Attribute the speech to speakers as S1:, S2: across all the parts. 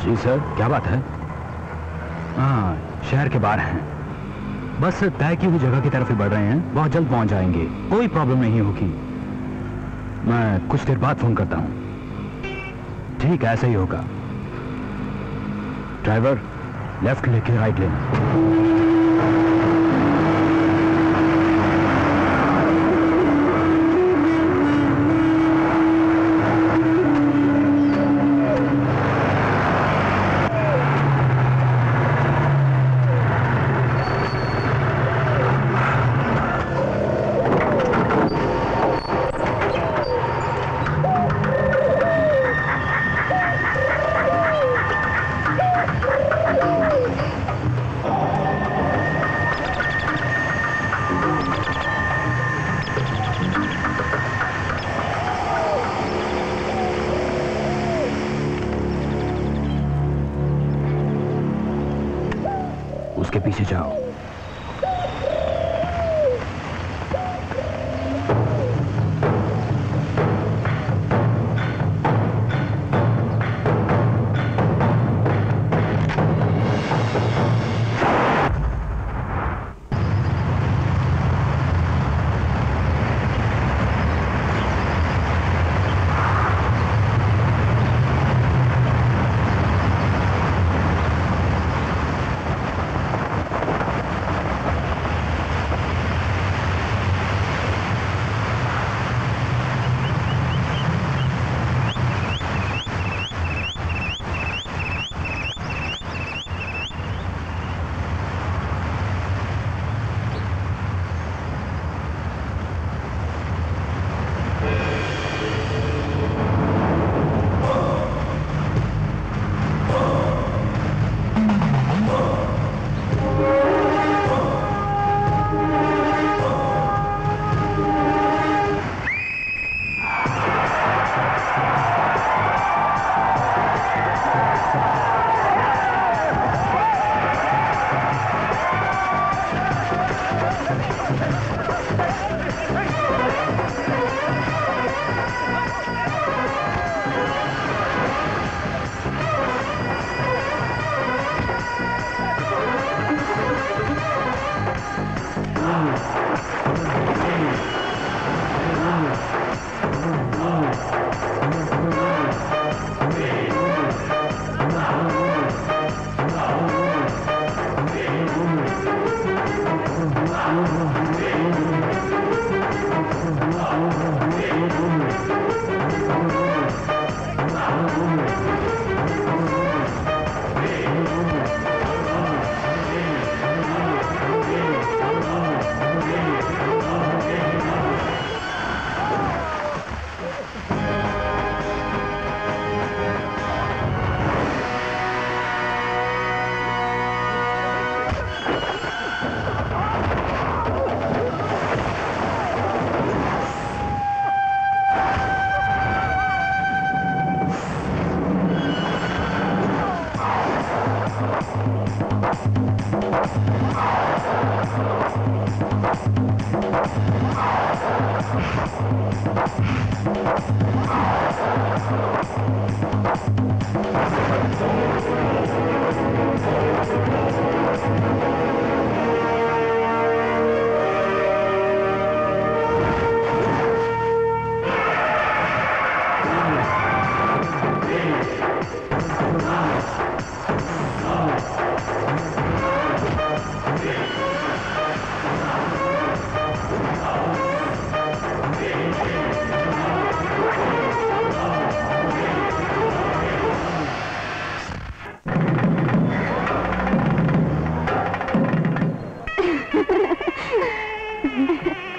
S1: जी sir, क्या बात है? हाँ, शहर के बाहर हैं, बस तय की हुई जगह की तरफ ही बढ़ रहे हैं, बहुत जल्द पहुंच जाएंगे, कोई प्रॉब्लम नहीं होगी। मैं कुछ देर बाद फोन करता हूं। ठीक है, ऐसा ही होगा। ड्राइवर, लेफ्ट लेके राइट लेना। उसके पीछे जाओ।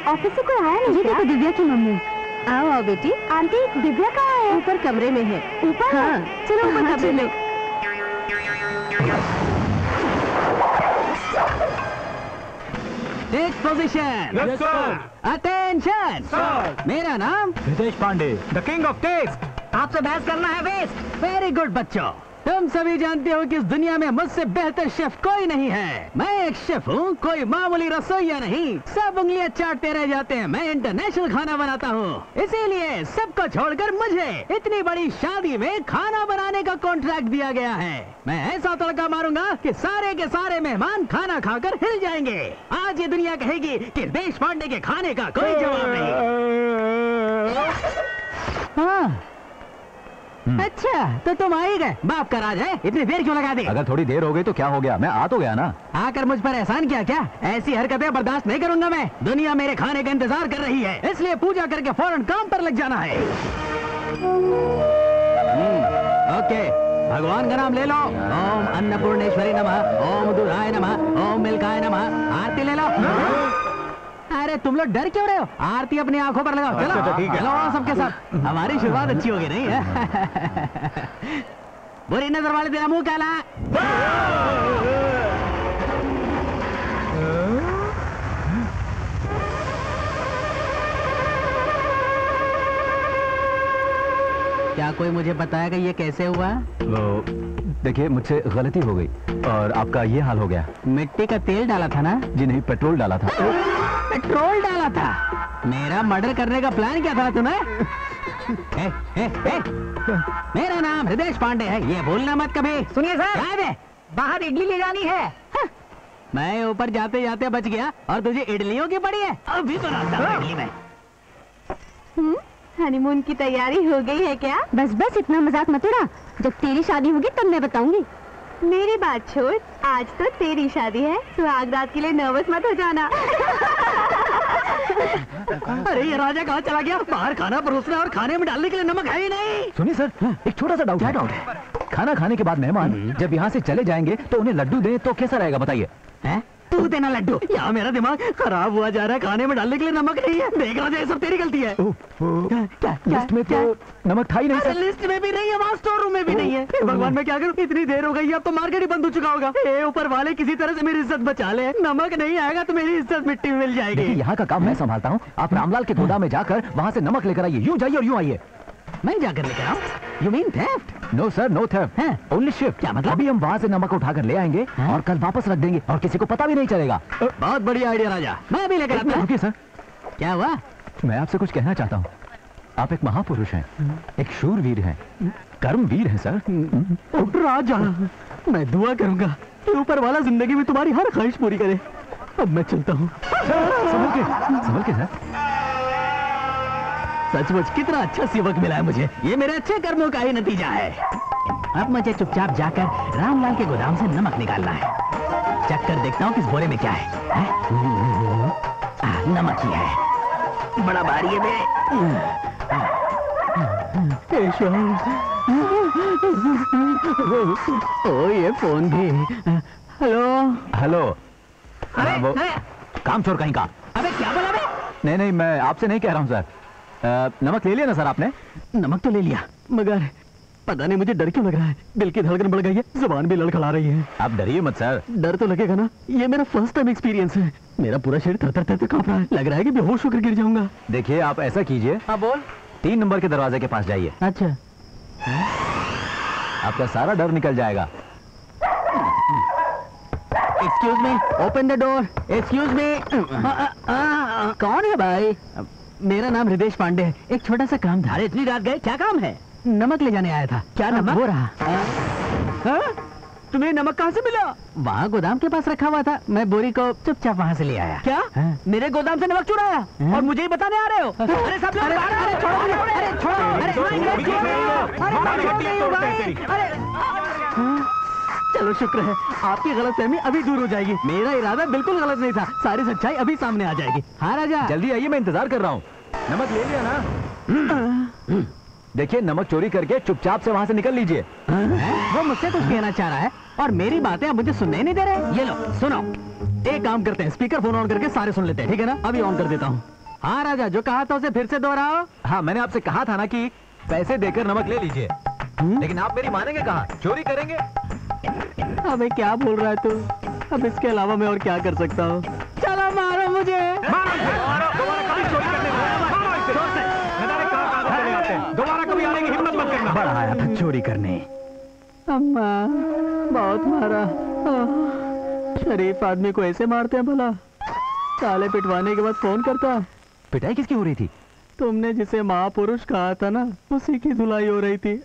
S2: ऑफिस से कोई आया नहीं? ये देखो दिव्या की मम्मी। आओ आओ बेटी। आंटी दिव्या कहाँ है? ऊपर कमरे में है। ऊपर? हाँ चलो ऊपर कमरे में।
S3: Take position.
S4: Yes sir.
S3: Attention
S4: sir.
S3: मेरा नाम
S1: Ritesh Pandey,
S4: the king of test.
S3: आपसे बहस करना है वेस्ट। वेरी गुड बच्चों, तुम सभी जानते हो कि इस दुनिया में मुझसे बेहतर शेफ कोई नहीं है। मैं एक शेफ हूँ, कोई मामूली रसोइया नहीं। सब उंगलियां चाटते रह जाते हैं। मैं इंटरनेशनल खाना बनाता हूँ, इसीलिए सबको छोड़कर मुझे इतनी बड़ी शादी में खाना बनाने का कॉन्ट्रैक्ट दिया गया है। मैं ऐसा तड़का मारूंगा कि सारे के सारे मेहमान खाना खाकर हिल जाएंगे। आज ये दुनिया कहेगी कि देश पांडे के खाने का कोई जवाब नहीं। हाँ अच्छा, तो तुम आ ही गए। बाप का राज है, इतनी देर क्यों लगा दी?
S1: अगर थोड़ी देर हो गई तो क्या हो गया, मैं आ तो गया ना।
S3: आकर मुझ पर एहसान किया क्या? ऐसी हरकतें बर्दाश्त नहीं करूंगा मैं। दुनिया मेरे खाने का इंतजार कर रही है, इसलिए पूजा करके फौरन काम पर लग जाना है। ओके, भगवान का नाम ले लो। ओम अन्नपूर्णेश्वरी नमः, ओम दुर्गाय नमः, ओम मिल्काय नमः। आरती ले लो। अरे तुम लोग डर क्यों रहे हो? आरती अपनी आंखों पर लगाओ। चलो ठीक है, चलो सबके साथ। हमारी शुरुआत अच्छी होगी नहीं है? बुरी नजर वाले तेरा मुंह काला। क्या कोई मुझे बताएगा ये कैसे हुआ?
S1: देखिए, मुझसे गलती हो गई और आपका ये हाल हो गया।
S3: मिट्टी का तेल डाला था ना?
S1: जी नहीं, पेट्रोल डाला था।
S3: पेट्रोल डाला था? मेरा मर्डर करने का प्लान क्या था तुम्हें? मेरा नाम हृदय पांडे है, ये भूलना मत कभी। सुनिए सर, बाहर इडली ले जानी है। मैं ऊपर जाते जाते बच गया और तुझे इडलियों की पड़ी है। अभी तो नाश्ता इडली में।
S2: हनीमून की तैयारी हो गई है क्या? बस बस इतना मजाक मत उड़ा। जब तेरी शादी होगी तब मैं बताऊंगी। मेरी बात छोड़, आज तो तेरी शादी है, सुहाग रात के लिए नर्वस मत हो जाना।
S3: अरे ये राजा कहाँ चला गया? बाहर खाना परोसना और खाने में डालने के लिए नमक है ही नहीं।
S1: सुनिए सर, एक छोटा सा डाउट है। खाना खाने के बाद मेहमान जब यहाँ से चले जाएंगे तो उन्हें लड्डू दें तो कैसा रहेगा बताइए?
S3: तू देना लड्डू? यहाँ मेरा दिमाग खराब हुआ जा रहा है। खाने में डालने के लिए नमक नहीं है। देख राजा, ये सब तेरी गलती है।
S1: लिस्ट में तो नमक था ही नहीं सर।
S3: लिस्ट में भी नहीं है, वहाँ स्टोर रूम में भी नहीं है। भगवान मैं क्या करूँ? इतनी देर हो गई, अब तो मार्केट ही बंद हो चुका होगा। ऊपर वाले किसी तरह से मेरी इज्जत बचा ले। नमक नहीं आएगा तो मेरी इज्जत मिट्टी में मिल जाएगी।
S1: यहाँ का काम मैं संभालता हूँ, आप रामलाल के गोदाम में जाकर वहाँ से नमक लेकर आइए। यूँ जाइए और यूँ आइए।
S3: मैं जाकर लेकर आऊँ? You mean theft?
S1: No sir, no theft, only shift.
S3: क्या मतलब?
S1: अभी हम वहाँ से नमक उठाकर ले आएंगे और कल वापस रख देंगे और किसी को पता भी नहीं चलेगा।
S3: बहुत बढ़िया आइडिया राजा, मैं भी लेकर आता हूँ।
S1: रुकिए सर,
S3: क्या हुआ?
S1: मैं आपसे कुछ कहना चाहता हूँ। आप एक महापुरुष हैं, एक शूरवीर हैं, कर्मवीर हैं सर।
S3: राजा, मैं दुआ करूंगा कि ऊपर वाला जिंदगी में तुम्हारी हर ख्वाहिश पूरी करे। अब मैं चलता हूँ।
S1: संभल के सर।
S3: सचमुच कितना अच्छा सेवक मिला है मुझे। ये मेरे अच्छे कर्मों का ही नतीजा है। अब मुझे चुपचाप जाकर रामलाल के गोदाम से नमक निकालना है। चेक कर देखता हूँ किस बोरे में क्या है? नमक ही है, बड़ा भारी है मेरे। ओ ये फोन भी। Hello
S1: hello.
S3: अरे
S1: काम चोर कहीं का।
S3: अबे क्या बोला बे?
S1: नहीं, मैं आपसे नहीं कह रहा हूँ सर। नमक ले लिया ना सर आपने?
S3: नमक तो ले लिया, मगर पता नहीं मुझे डर क्यों लग रहा है। दिल की धड़कन बढ़ गई है, जुबान भी लड़खड़ा रही है।
S1: आप डरिए मत सर।
S3: डर तो लगेगा ना, ये मेरा फर्स्ट टाइम एक्सपीरियंस है। मेरा पूरा शरीर थर-थर कांप रहा है। लग रहा है कि बेहोश होकर गिर जाऊंगा।
S1: देखिए, आप ऐसा कीजिए।
S3: हाँ बोल।
S1: 3 नंबर के दरवाजे के पास जाइए।
S3: अच्छा,
S1: आपका सारा डर निकल जाएगा।
S3: Excuse me, open the door. Excuse me. कौन है भाई? मेरा नाम हृदय पांडे है। एक छोटा सा काम था। अरे इतनी रात गए, क्या काम है? नमक ले जाने आया था। क्या नमक? वो रहा। तुम्हें नमक कहाँ से मिला? वहाँ गोदाम के पास रखा हुआ था, मैं बोरी को चुपचाप वहाँ से ले आया। क्या? मेरे गोदाम से नमक चुराया और मुझे ही बताने आ रहे हो? अरे सब लोग चलो शुक्र है, आपकी गलतफहमी अभी दूर हो जाएगी। मेरा इरादा बिल्कुल गलत नहीं था। सारी सच्चाई अभी सामने आ जाएगी। हाँ राजा,
S1: जल्दी आइए, मैं इंतजार कर रहा हूँ। नमक ले लिया ना? देखिए, नमक चोरी करके चुपचाप से वहाँ से निकल लीजिए।
S3: वो मुझसे कुछ कहना चाह रहा है और मेरी बातें अब मुझे सुनने ही नहीं दे रहे। ये लो सुनो, एक काम करते हैं, स्पीकर फोन ऑन करके सारे सुन लेते हैं, ठीक है ना? अभी ऑन कर देता हूँ। हाँ राजा, जो कहा था उसे फिर से दोहराओ।
S1: हाँ, मैंने आपसे कहा था ना कि पैसे देकर नमक ले लीजिए, लेकिन आप मेरी मानेंगे कहाँ? चोरी करेंगे।
S3: अबे क्या बोल रहा है तू? अब इसके अलावा मैं और क्या कर सकता हूँ? चलो मारो मुझे।
S1: दोबारा कभी आने की हिम्मत मत करना। बड़ा आया था चोरी करने।
S3: अम्मा बहुत मारा। शरीफ आदमी को ऐसे मारते हैं भला? ताले पिटवाने के बाद फोन करता।
S1: पिटाई किसकी हो रही थी?
S3: तुमने जिसे महापुरुष कहा था ना, उसी की धुलाई हो रही थी।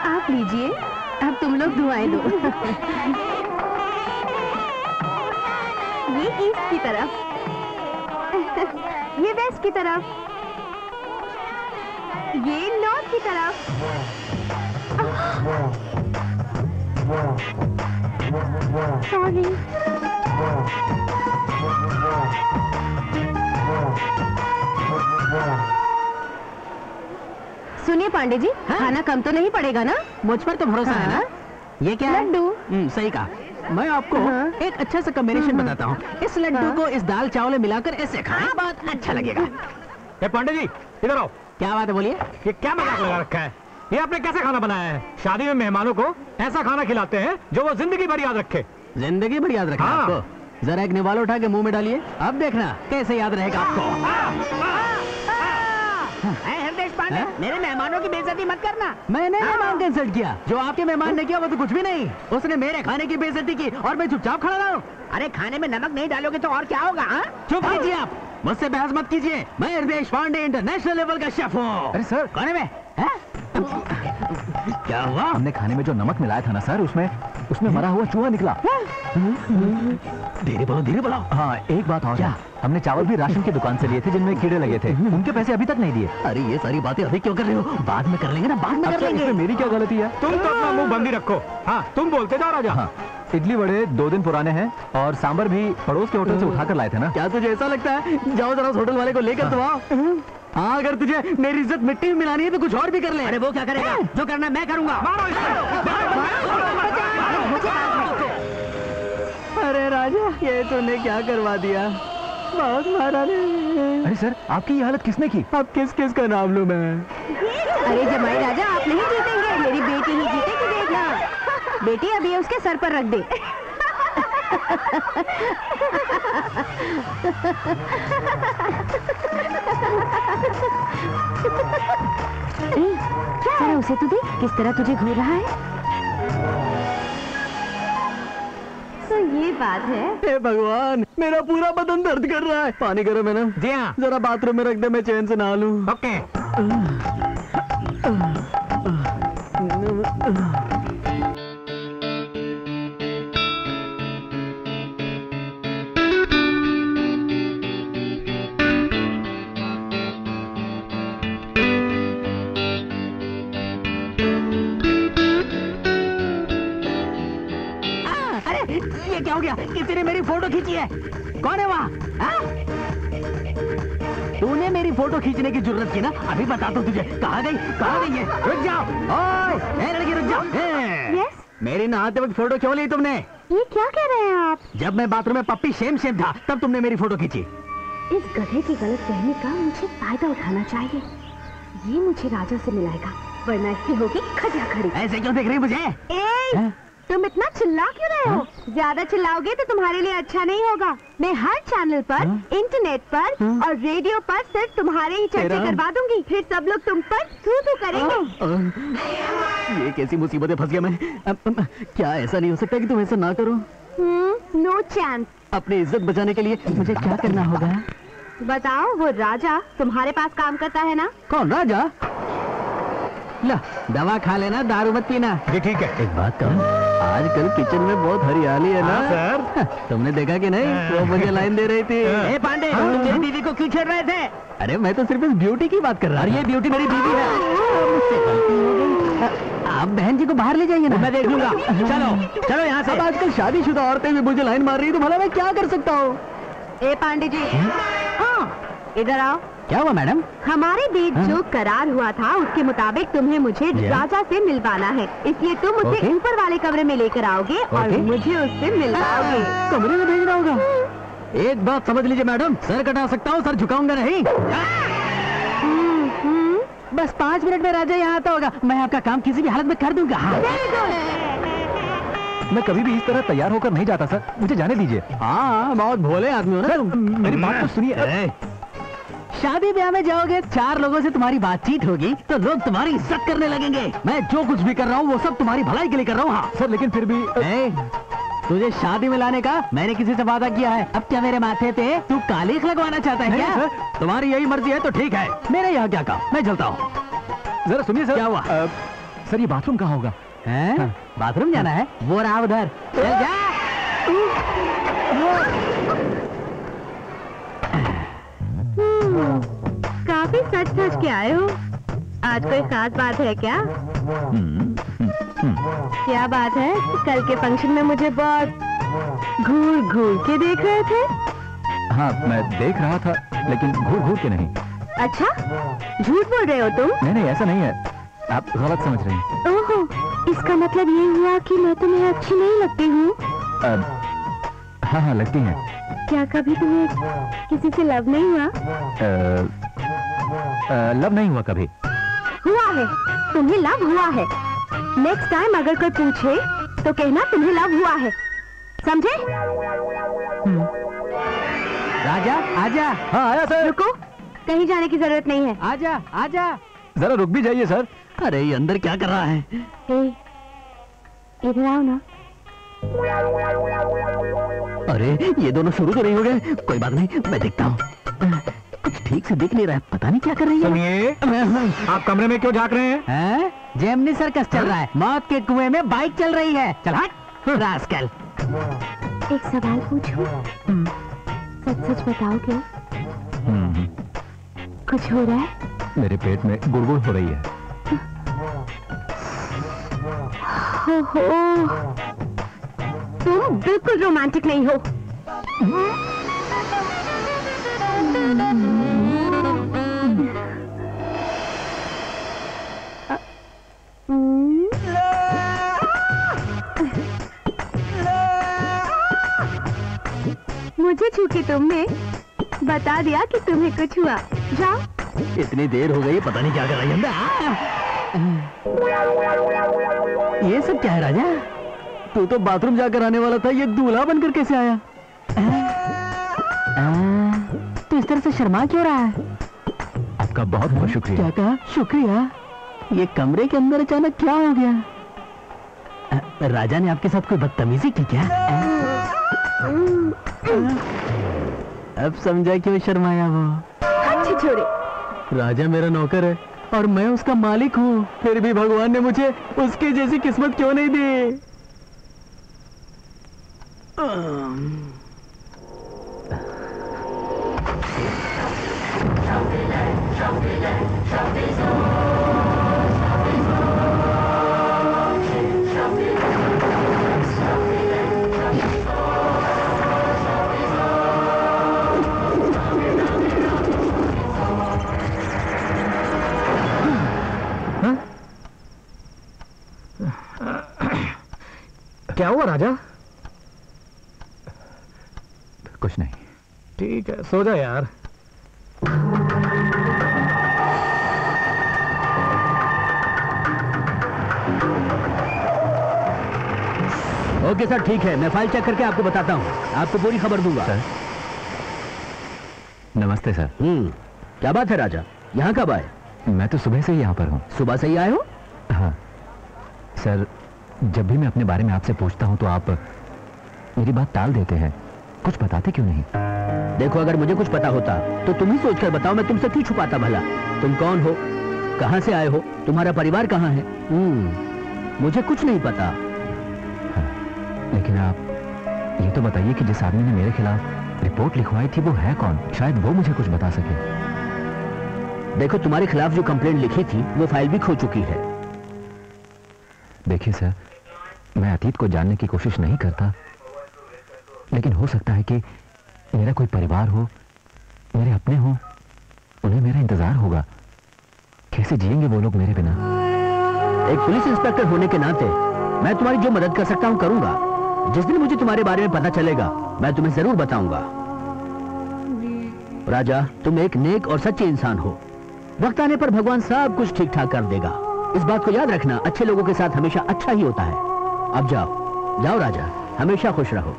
S2: आप लीजिए, अब तुम लोग धुआएं दो। ये ईस्ट की तरफ, ये वेस्ट की तरफ, ये नॉर्थ की तरफ। सॉरी। सुनिए पांडे जी, खाना कम तो नहीं पड़ेगा ना?
S3: मुझ पर तो भरोसा है ना? ये क्या है?
S2: लड्डू।
S3: सही कहा। मैं आपको एक अच्छा सा कॉम्बिनेशन बताता हूँ। इस लड्डू को इस दाल चावल में मिलाकर ऐसे खाएं, बहुत अच्छा लगेगा।
S1: पांडे जी इधर आओ।
S3: क्या बात है, बोलिए।
S1: ये क्या मजाक लगा रखा है? ये आपने कैसे खाना बनाया है? शादी में मेहमानों को ऐसा खाना खिलाते हैं जो वो जिंदगी भर याद रखे।
S3: जिंदगी भर याद रखना आपको? जरा एक निवाला उठा के मुंह में डालिए, अब देखना कैसे याद रहेगा आपको।
S4: पांडे, मेरे मेहमानों की बेइज्जती मत करना।
S3: मैंने मेहमान का इंसल्ट किया? जो आपके मेहमान ने किया वो तो कुछ भी नहीं। उसने मेरे खाने की बेइज्जती की और मैं चुपचाप खड़ा रहा हूँ।
S4: अरे खाने में नमक नहीं डालोगे तो और क्या होगा?
S3: चुप कीजिए आप, मुझसे बहस मत कीजिए। मैं हृदय पांडे इंटरनेशनल लेवल का शेफ हूँ।
S1: अरे सर,
S3: खाने में क्या हुआ?
S1: हमने खाने में जो नमक मिलाया था ना सर, उसमें मरा हुआ चूहा निकला।
S3: धीरे बोलो, धीरे बोलो।
S1: हाँ, एक बात और क्या? हमने चावल भी राशन की दुकान से लिए थे जिनमें कीड़े लगे थे, उनके पैसे अभी तक नहीं दिए।
S3: अरे ये सारी बातें अभी क्यों कर रहे हो? बाद में कर लेंगे ना, बाद में कर लेंगे।
S1: इसमें मेरी क्या गलती है?
S5: तुम तो अपना मुंह बंदी रखो। हाँ, तुम बोलते जाओ राजा।
S1: हाँ, इडली वड़े 2 दिन पुराने हैं और सांबर भी पड़ोस के होटल से उठाकर लाए थे ना।
S3: क्या तुझे ऐसा लगता है? जाओ जरा उस होटल वाले को लेकर तो आओ। हाँ, अगर तुझे मेरी इज्जत मिट्टी में मिलानी है तो कुछ और भी कर ले।
S4: अरे वो क्या करेगा? जो करना मैं करूंगा।
S3: अरे राजा, ये तूने क्या करवा दिया? बहुत मारा रे।
S1: अरे सर, आपकी ये हालत किसने की?
S3: अब किस किस का नाम लूं मैं?
S2: अरे जमाई राजा, आप नहीं जीतेंगे, मेरी बेटी ही जीतेगी, देखना। बेटी अभी उसके सर पर रख दे। जरा उसे तो देख, किस तरह तुझे घूर रहा है। तो ये बात है।
S3: हे भगवान, मेरा पूरा बदन दर्द कर रहा है। पानी गर्म है ना?
S5: जी हाँ।
S3: जरा बाथरूम में रख दे, मैं चैन से नहा लूं।
S5: ओके।
S4: ये क्या हो गया? किसी ने मेरी फोटो खींची है। कौन है वहाँ?
S3: तूने मेरी फोटो खींचने की जरूरत की ना? अभी बताता हूँ तुझे। कहाँ गई? कहाँ गई है? रुक जाओ। ओए, ए लड़की रुक जाओ।
S2: यस?
S3: मेरी नहाते वक्त फोटो क्यों ली तुमने?
S2: ये क्या कह रहे हैं आप?
S3: जब मैं बाथरूम में पप्पी शेम था तब तुमने मेरी फोटो खींची।
S2: इस गधे की गलत फहमी का मुझे फायदा उठाना चाहिए। ये मुझे राजा से मिलाएगा, वरना इसकी होगी खजा खड़ी।
S3: ऐसे क्यों देख रही मुझे?
S2: तुम इतना चिल्ला क्यों रहे हो? ज्यादा चिल्लाओगे तो तुम्हारे लिए अच्छा नहीं होगा। मैं हर चैनल पर, इंटरनेट पर और रेडियो पर सिर्फ तुम्हारे ही चर्चा करवा दूंगी। फिर सब लोग तुम पर थू करेंगे।
S3: ये कैसी मुसीबत में फंस गया मैं। क्या ऐसा नहीं हो सकता कि तुम ऐसा ना करो?
S2: No chance.
S3: अपनी इज्जत बचाने के लिए मुझे क्या करना होगा?
S2: बताओ, वो राजा तुम्हारे पास काम करता है ना?
S3: कौन राजा? ला, दवा खा लेना, दारू मत पीना।
S5: जी ठीक है।
S3: एक बात कहूँ, आजकल किचन में बहुत हरियाली है ना?
S5: सर।
S3: तुमने देखा कि नहीं? वो मुझे लाइन दे रही थी।
S4: ए पांडे, तुम मेरी बीवी को क्यों छेड़ रहे थे?
S3: अरे मैं तो सिर्फ इस ब्यूटी की बात कर रहा हूँ। ये ब्यूटी मेरी बीवी है। मुझसे गलती हो गई। आप बहन जी को बाहर ले जाइए ना,
S4: मैं देख लूंगा। चलो चलो यहाँ से।
S3: अब आजकल शादीशुदा औरतें भी मुझे लाइन मार रही है, तो भला मैं क्या कर सकता हूँ?
S2: ए पांडे जी, हाँ इधर आओ।
S3: क्या हुआ मैडम?
S2: हमारे बीच जो करार हुआ था उसके मुताबिक तुम्हें मुझे राजा से मिलवाना है, इसलिए तुम उसे ऊपर वाले कमरे में लेकर आओगे और मुझे उससे मिलवाओगे।
S3: कमरे में भेजना होगा? एक बात समझ लीजिए मैडम, सर कटा सकता हूँ, सर झुकाऊंगा नहीं। बस 5 मिनट में राजा यहाँ आता होगा, मैं आपका काम किसी भी हालत में कर दूंगा।
S1: मैं कभी भी इस तरह तैयार होकर नहीं जाता सर, मुझे जाने दीजिए।
S3: हाँ, बहुत भोले आदमी हो ना तुम।
S1: मेरी बात तो सुनिए।
S3: शादी ब्याह में जाओगे, 4 लोगों से तुम्हारी बातचीत होगी तो लोग तुम्हारी इज्जत करने लगेंगे। मैं जो कुछ भी कर रहा हूँ वो सब तुम्हारी भलाई के लिए कर रहा हूँ। हाँ
S1: सर, लेकिन फिर भी
S3: तुझे शादी में लाने का मैंने किसी से वादा किया है। अब क्या मेरे माथे पे तू कालिख लगवाना चाहता है क्या? तुम्हारी यही मर्जी है तो ठीक है, मेरे यहाँ क्या काम, मैं चलता हूँ।
S1: जरा सुनिए सर।
S3: क्या हुआ?
S1: सर, ये बाथरूम कहाँ होगा?
S3: हैं? बाथरूम जाना है? वो रहा उधर, चल जा।
S2: काफी सच सच के आए हो। आज कोई खास बात है क्या? क्या बात है? कल के फंक्शन में मुझे बहुत घूर घूर के देख रहे थे।
S1: हाँ, मैं देख रहा था, लेकिन घूर घूर के नहीं।
S2: अच्छा, झूठ बोल रहे हो तुम?
S1: नहीं, ऐसा नहीं है, आप गलत समझ रही हैं।
S2: ओहो, इसका मतलब ये हुआ कि मैं तुम्हें अच्छी नहीं लगती हूँ?
S1: हाँ, लगती हैं।
S2: क्या कभी तुम्हें किसी से लव नहीं हुआ?
S1: लव नहीं हुआ कभी।
S2: हुआ है, तुम्हें लव हुआ है। नेक्स्ट टाइम अगर कोई पूछे तो कहना तुम्हें लव हुआ है, समझे?
S3: राजा, आजा।
S1: हाँ, आया सर।
S2: रुको, कहीं जाने की जरूरत नहीं है।
S3: आजा, आजा।
S1: जरा रुक भी जाइए सर।
S3: अरे ये अंदर क्या कर रहा है?
S2: इधर आओ ना।
S3: अरे ये दोनों शुरू तो नहीं हो गए? कोई बात नहीं, मैं देखता हूँ। कुछ ठीक से दिख नहीं रहा है, पता नहीं क्या कर रही है।
S5: सुनिए, आप कमरे में क्यों झांक रहे हैं?
S3: जेमनी सर्कस चल रहा है, मौत के कुएं में बाइक चल रही है। चल हट रास्कल।
S2: एक सवाल पूछूं? सच सच बताओगे? कुछ हो रहा है?
S1: मेरे पेट में गुड़गुड़ हो रही है।
S2: हो, तुम बिल्कुल रोमांटिक नहीं हो। मुझे छू के तुमने बता दिया कि तुम्हें कुछ हुआ। जाओ।
S3: इतनी देर हो गई, पता नहीं क्या कर रही है। ये सब क्या है राजा? तू तो बाथरूम जाकर आने वाला था, ये दूल्हा बनकर कैसे आया? तू इस तरह से शर्मा क्यों रहा है?
S1: आपका बहुत बहुत शुक्रिया।
S3: क्या कहा? शुक्रिया? ये कमरे के अंदर अचानक क्या हो गया? राजा ने आपके साथ कोई बदतमीजी की क्या? अब समझा क्यों शर्माया वो।
S2: अच्छे छोरे।
S3: राजा मेरा नौकर है और मैं उसका मालिक हूँ, फिर भी भगवान ने मुझे उसकी जैसी किस्मत क्यों नहीं दी?
S5: क्या हुआ राजा?
S1: कुछ नहीं।
S5: ठीक है, सो जा यार।
S3: ओके सर, ठीक है, मैं फाइल चेक करके आपको बताता हूँ, आपको पूरी खबर दूंगा।
S1: सर, नमस्ते सर।
S3: क्या बात है राजा, यहाँ कब आए?
S1: मैं तो सुबह से ही यहाँ पर हूँ।
S3: सुबह से ही आए हो?
S1: हाँ सर, जब भी मैं अपने बारे में आपसे पूछता हूँ तो आप मेरी बात टाल देते हैं, कुछ बताते क्यों नहीं?
S3: देखो, अगर मुझे कुछ पता होता तो तुम ही सोचकर बताओ, मैं तुमसे क्यों छुपाता भला? तुम कौन हो, कहाँ से आए हो, तुम्हारा परिवार कहाँ है? मुझे कुछ नहीं पता।
S1: हाँ, लेकिन आप ये तो बताइए कि जिस आदमी ने मेरे खिलाफ रिपोर्ट लिखवाई थी वो है कौन? शायद वो मुझे कुछ बता सके।
S3: देखो, तुम्हारे खिलाफ जो कंप्लेंट लिखी थी वो फाइल भी खो चुकी है।
S1: देखिए सर, मैं अतीत को जानने की कोशिश नहीं करता, लेकिन हो सकता है कि मेरा कोई परिवार हो, मेरे अपने हो, उन्हें मेरा इंतजार होगा। कैसे जिएंगे वो लोग मेरे बिना?
S3: एक पुलिस इंस्पेक्टर होने के नाते मैं तुम्हारी जो मदद कर सकता हूं करूंगा। जिस दिन मुझे तुम्हारे बारे में पता चलेगा मैं तुम्हें जरूर बताऊंगा। राजा, तुम एक नेक और सच्चे इंसान हो, वक्त आने पर भगवान सब कुछ ठीक ठाक कर देगा। इस बात को याद रखना, अच्छे लोगों के साथ हमेशा अच्छा ही होता है। अब जाओ, जाओ राजा, हमेशा खुश रहो।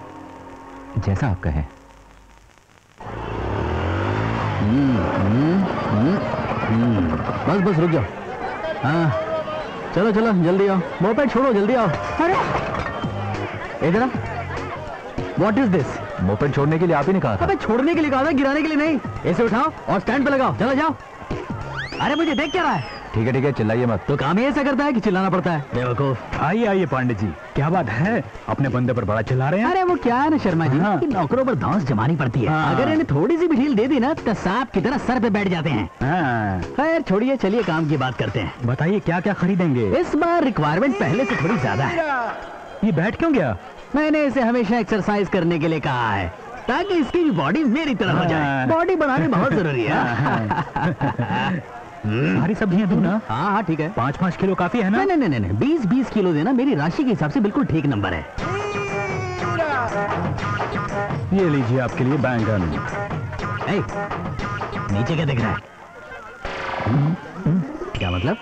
S1: जैसा आप कहें।
S3: बस बस रुक जाओ। हाँ चलो चलो जल्दी आओ, मोपेड छोड़ो जल्दी आओ। अरे इधर व्हाट इज दिस?
S1: मोपेड छोड़ने के लिए आप ही ने कहा था।
S3: अबे छोड़ने के लिए कहा था, गिराने के लिए नहीं। ऐसे उठाओ और स्टैंड पे लगाओ, चलो जाओ। अरे मुझे देख क्या रहा है?
S1: ठीक है चिल्लाइए मत।
S3: तो काम ही ऐसा करता है कि चिल्लाना पड़ता है, बेवकूफ।
S1: आइए आइए पांडे जी, क्या बात है? अपने बंदे पर बड़ा चिल्ला रहे हैं।
S3: अरे वो क्या है ना शर्मा जी,
S1: हाँ।
S3: कि नौकरों पर धौंस जमानी पड़ती है।
S1: हाँ।
S3: अगर इन्हें थोड़ी सी भी ढील दे दी ना तो सांप की तरह सर पे बैठ जाते हैं।
S1: हाँ।
S3: खैर छोड़िए, चलिए काम की बात करते हैं।
S1: बताइए क्या क्या खरीदेंगे?
S3: इस बार रिक्वायरमेंट पहले से थोड़ी ज्यादा है।
S1: ये बैठ क्यों गया?
S3: मैंने इसे हमेशा एक्सरसाइज करने के लिए कहा है, ताकि इसकी भी बॉडी मेरी तरह हो जाए।
S1: हाँ।
S3: बॉडी बनानी बहुत जरूरी है।
S1: सारी सब्जियां दूं ना?
S3: हाँ हाँ ठीक है।
S1: 5-5 किलो काफी है ना?
S3: नहीं नहीं नहीं नहीं, 20-20 किलो देना, मेरी राशि के हिसाब से बिल्कुल ठीक नंबर है।
S1: ये लीजिए आपके लिए बैंगन।
S3: ए, नीचे क्या दिख रहा है? क्या मतलब?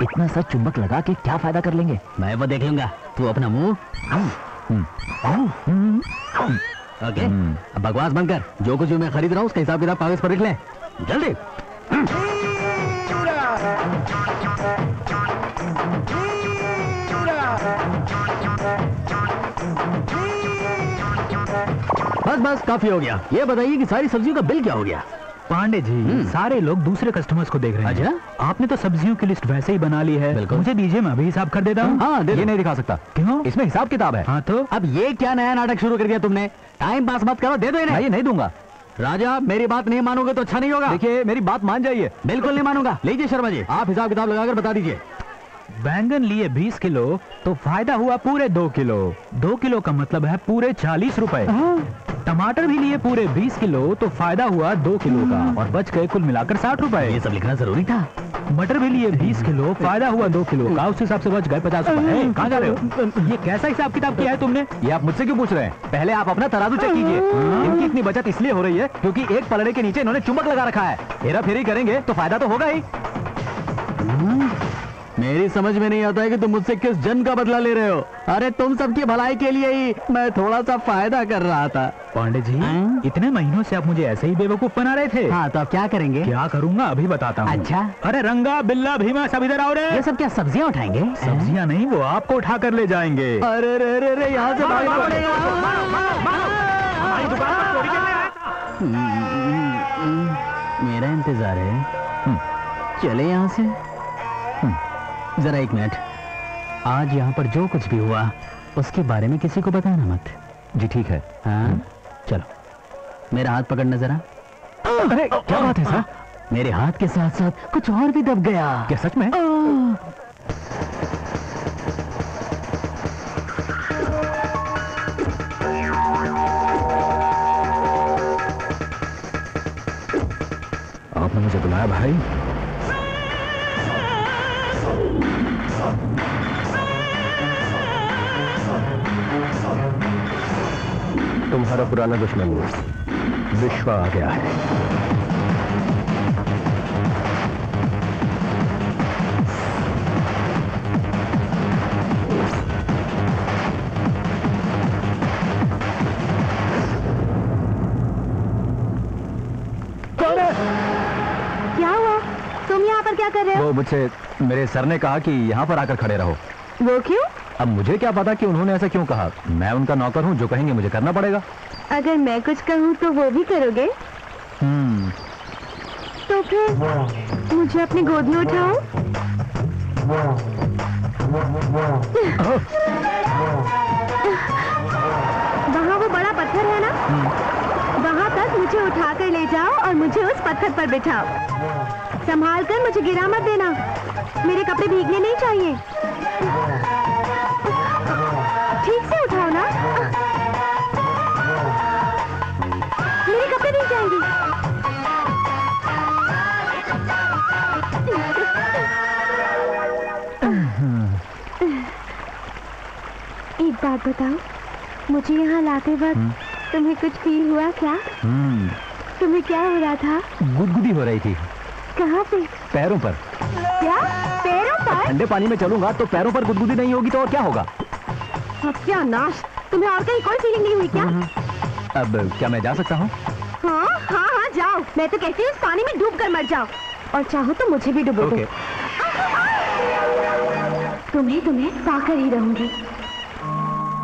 S4: इतना सा चुंबक लगा के क्या फायदा कर लेंगे?
S3: मैं वो देख लूंगा, तू अपना मुंह। ओके, अब बकवास बंद कर। जो कुछ मैं खरीद रहा हूँ उसका हिसाब किताब कागज पर लिख ले, जल्दी। बस बस काफी हो गया। ये बताइए कि सारी सब्जियों का बिल क्या हो गया?
S1: पांडे जी, सारे लोग दूसरे कस्टमर्स को देख रहे हैं।
S3: अच्छा?
S1: आपने तो सब्जियों की लिस्ट वैसे ही बना ली है।
S3: बिल्कुल।
S1: मुझे दीजिए, मैं अभी हिसाब कर देता हूँ।
S3: हाँ दे दो।
S1: ये नहीं दिखा सकता। क्यों? इसमें हिसाब किताब है। हाँ तो
S3: अब ये क्या नया नाटक शुरू कर दिया तुमने? टाइम पास मत करो, दे दो इन्हें।
S1: ये नहीं दूंगा।
S3: राजा मेरी बात नहीं मानोगे तो अच्छा नहीं होगा।
S1: देखिए मेरी बात मान जाइए।
S3: बिल्कुल नहीं मानूंगा। लीजिए शर्मा जी, आप हिसाब किताब लगाकर बता दीजिए।
S1: बैंगन लिए 20 किलो तो फायदा हुआ पूरे 2 किलो। 2 किलो का मतलब है पूरे 40 रुपए। टमाटर भी लिए पूरे 20 किलो तो फायदा हुआ 2 किलो का और बच गए कुल मिलाकर 60 रुपए।
S3: ये सब लिखना जरूरी था।
S1: मटर भी लिए 20 किलो, फायदा हुआ 2 किलो का, उस हिसाब से बच गए 50 रुपए। कहाँ जा रहे हो? ये कैसा हिसाब किताब किया है तुमने? ये आप मुझसे क्यों पूछ रहे हैं? पहले आप अपना तराजू चेक कीजिए। इनकी इतनी बचत इसलिए हो रही है क्योंकि एक पलड़े के नीचे इन्होंने चुंबक लगा रखा है। हेरा फेरी करेंगे तो फायदा तो होगा ही।
S3: मेरी समझ में नहीं आता है कि तुम मुझसे किस जन का बदला ले रहे हो। अरे तुम सबकी भलाई के लिए ही मैं थोड़ा सा फायदा कर रहा था।
S1: पांडे जी, इतने महीनों से आप मुझे ऐसे ही बेवकूफ बना रहे थे।
S3: हाँ तो अब क्या करेंगे?
S1: क्या करूंगा अभी बताता हूँ।
S3: अच्छा?
S1: अरे रंगा बिल्ला भीमा सब इधर आओ रे।
S3: ये सब क्या सब्जियां उठाएंगे?
S1: सब्जियां नहीं, वो आपको उठा कर ले जाएंगे।
S3: अरे रे रे रे, यहाँ से भागना पड़ेगा। मेरा इंतजार है। चले यहाँ से। जरा एक मिनट, आज यहाँ पर जो कुछ भी हुआ उसके बारे में किसी को बताना मत।
S1: जी ठीक है।
S3: हाँ चलो, मेरा हाथ पकड़ना जरा।
S1: अरे क्या बात है सर?
S3: मेरे हाथ के साथ साथ कुछ और भी दब गया।
S1: क्या सच में? आपने मुझे बुलाया भाई? तुम्हारा पुराना दुश्मन विश्व आ गया है।
S2: क्या हुआ? तुम यहाँ पर क्या कर रहे हो?
S1: वो मुझसे मेरे सर ने कहा कि यहाँ पर आकर खड़े रहो।
S2: वो क्यों?
S1: अब मुझे क्या पता कि उन्होंने ऐसा क्यों कहा। मैं उनका नौकर हूँ, जो कहेंगे मुझे करना पड़ेगा।
S2: अगर मैं कुछ कहूँ तो वो भी करोगे? तो फिर मुझे अपनी गोद में उठाओ। वहाँ वो बड़ा पत्थर है ना, वहाँ तक मुझे उठा कर ले जाओ और मुझे उस पत्थर पर बिठाओ। संभाल कर, मुझे गिरा मत देना। मेरे कपड़े भीगने नहीं चाहिए। ठीक से उठाओ ना, मेरे कपड़े भीग जाएंगे। एक बात बताओ, मुझे यहाँ लाते वक्त तुम्हें कुछ फील हुआ क्या? तुम्हें क्या हो रहा था?
S1: गुदगुदी हो रही थी।
S2: कहाँ पे?
S1: पैरों पर।
S2: क्या? पैरों पर?
S1: ठंडे पानी में चलूंगा तो पैरों पर गुदगुदी नहीं होगी तो और क्या होगा?
S2: सत्यानाश, तुम्हें और कहीं कोई फीलिंग नहीं हुई क्या?
S1: अब क्या मैं जा सकता हूँ?
S2: हाँ हाँ हाँ जाओ, मैं तो कहती हूँ इस पानी में डूब कर मर जाओ, और चाहो तो मुझे भी डुबो दो। तुम्हें पाकर ही रहूंगी।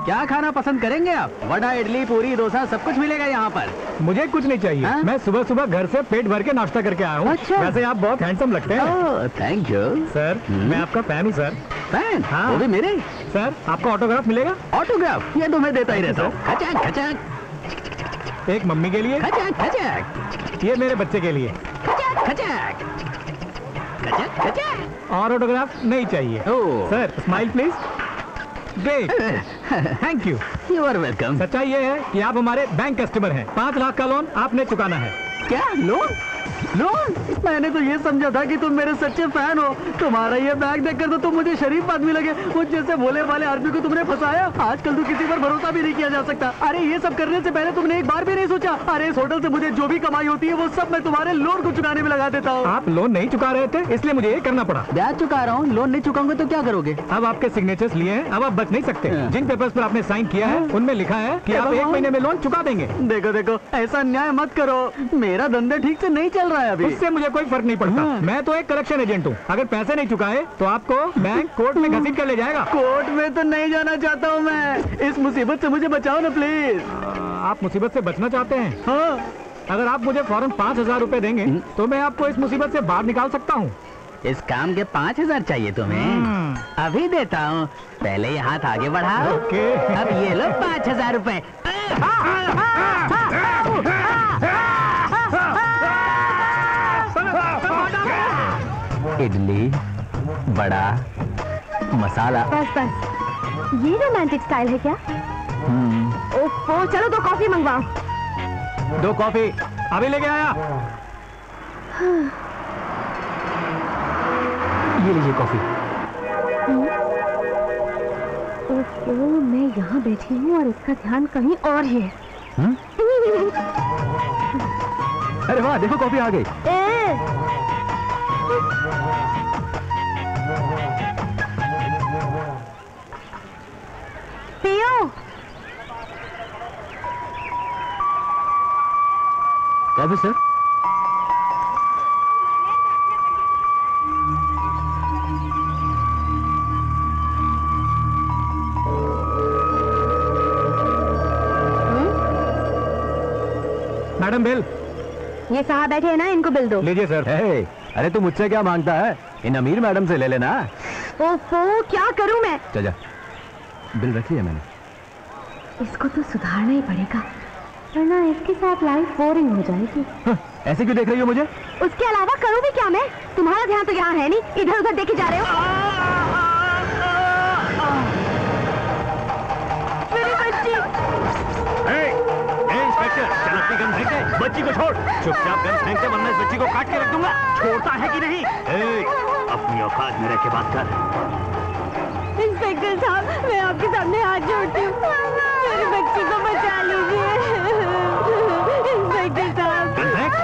S3: क्या खाना पसंद करेंगे आप? वड़ा, इडली, पूरी, डोसा सब कुछ मिलेगा यहाँ पर।
S5: मुझे कुछ नहीं चाहिए।
S3: हाँ?
S5: मैं सुबह सुबह घर से पेट भर के नाश्ता करके आया हूँ।
S3: अच्छा।
S5: वैसे आप बहुत हैंडसम लगते हैं।
S3: थैंक यू
S5: सर, मैं आपका फैन हूँ सर।
S3: फैन?
S5: हाँ।
S3: वो भी मेरे?
S5: सर, आपका ऑटोग्राफ मिलेगा?
S3: ऑटोग्राफ? ये तो मैं देता ही रहता हूँ। खचाक खचाक
S5: एक मम्मी के लिए,
S3: खचाक खचाक
S5: ये मेरे बच्चे के लिए।
S3: खचाक खचाक खचाक खचाक।
S5: और ऑटोग्राफ नहीं चाहिए।
S3: Oh.
S5: Sir, smile please. Great, thank you.
S3: You are welcome.
S5: सच्चाई ये है कि आप हमारे बैंक कस्टमर हैं। 5 लाख का लोन आपने चुकाना है।
S3: क्या लोन? लोन? मैंने तो ये समझा था कि तुम मेरे सच्चे फैन हो। तुम्हारा ये बैग देखकर तो तुम मुझे शरीफ आदमी लगे। मुझ जैसे भोले वाले आदमी को तुमने फंसाया। आजकल तो किसी पर भरोसा भी नहीं किया जा सकता। अरे ये सब करने से पहले तुमने एक बार भी नहीं सोचा? अरे इस होटल से मुझे जो भी कमाई होती है वो सब मैं तुम्हारे लोन को चुकाने में लगा देता हूँ।
S5: आप लोन नहीं चुका रहे थे, इसलिए मुझे ये करना पड़ा।
S3: ब्याज चुका रहा हूँ, लोन नहीं चुकाऊंगा तो क्या करोगे?
S5: अब आपके सिग्नेचर्स लिए हैं, अब आप बच नहीं सकते। जिन पेपर्स पर आपने साइन किया है उनमें लिखा है कि आप 1 महीने में लोन चुका देंगे।
S3: देखो देखो, ऐसा अन्याय मत करो। मेरा धंधा ठीक से नहीं चल रहा है अभी।
S5: उससे मुझे कोई फर्क नहीं पड़ता। मैं तो एक कलेक्शन एजेंट हूँ। अगर पैसे नहीं चुकाए तो आपको बैंक कोर्ट में घसीट कर ले जाएगा।
S3: कोर्ट में तो नहीं जाना चाहता हूँ मैं। इस मुसीबत से मुझे बचाओ ना प्लीज।
S5: आप मुसीबत से बचना चाहते हैं?
S3: हाँ।
S5: अगर आप मुझे फौरन 5,000 रुपए देंगे तो मैं आपको इस मुसीबत से बाहर निकाल सकता हूँ।
S3: इस काम के 5,000 चाहिए तुम्हें? अभी देता हूँ, पहले ये हाथ आगे बढ़ाओ।
S5: ओके।
S3: अब ये लो 5,000 रुपए। इडली, बड़ा, मसाला।
S2: बस बस, ये रोमांटिक स्टाइल है क्या? ओफो, चलो 2 कॉफी मंगवाओ।
S5: 2 कॉफी अभी लेके आया।
S1: ये लीजिए कॉफी।
S2: ओफो, मैं यहाँ बैठी हूँ और इसका ध्यान कहीं और ही है।
S1: अरे वाह, देखो कॉफी आ गई।
S2: पियो।
S1: Coffee sir.
S5: Madam bill.
S2: ये साहब बैठे हैं ना, इनको बिल दो।
S5: लीजिए सर।
S1: अरे तू मुझसे क्या मांगता है? इन अमीर मैडम से ले लेना।
S2: ओफो, क्या करूं मैं?
S1: चल जा, बिल रख लिया मैंने।
S2: इसको तो सुधारना ही पड़ेगा, वरना इसके साथ लाइफ बोरिंग हो जाएगी।
S1: ऐसे क्यों देख रही हो मुझे?
S2: उसके अलावा करूं भी क्या मैं? तुम्हारा ध्यान तो यहाँ है नहीं, इधर उधर देखे जा रहे हो। मेरी बच्ची।
S5: इंस्पेक्टर, चल अपनी गन फेंक दे। बच्ची को छोड़। चुपचाप गन फेंक दे, वरना इस बच्ची को काट के रख दूंगा। छोड़ता है कि नहीं? अपनी औकात में रह के बात कर।
S2: इंस्पेक्टर साहब, मैं आपके सामने हाथ जोड़ती हूँ, मेरी बच्ची को बचा लीजिए। इंस्पेक्टर साहब।
S5: गन फेंक।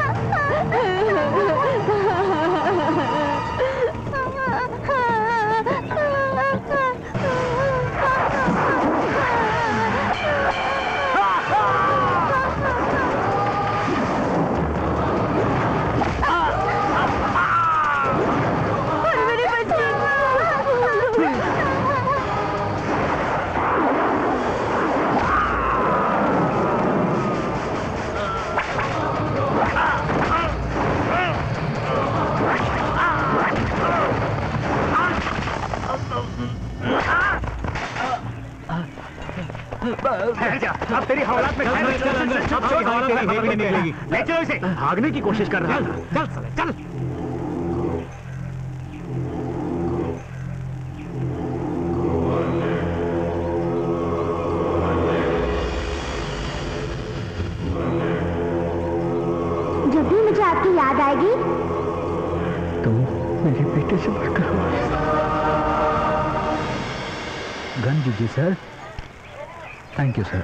S5: अब तेरी हवालात में निकलेगी। ले चलो इसे। भागने की कोशिश कर रहा है। चल साले, चल।
S2: जब भी मुझे आपकी याद आएगी,
S1: तुम मेरे बेटे से बढ़कर हो। गन दीजिए सर। Thank you sir.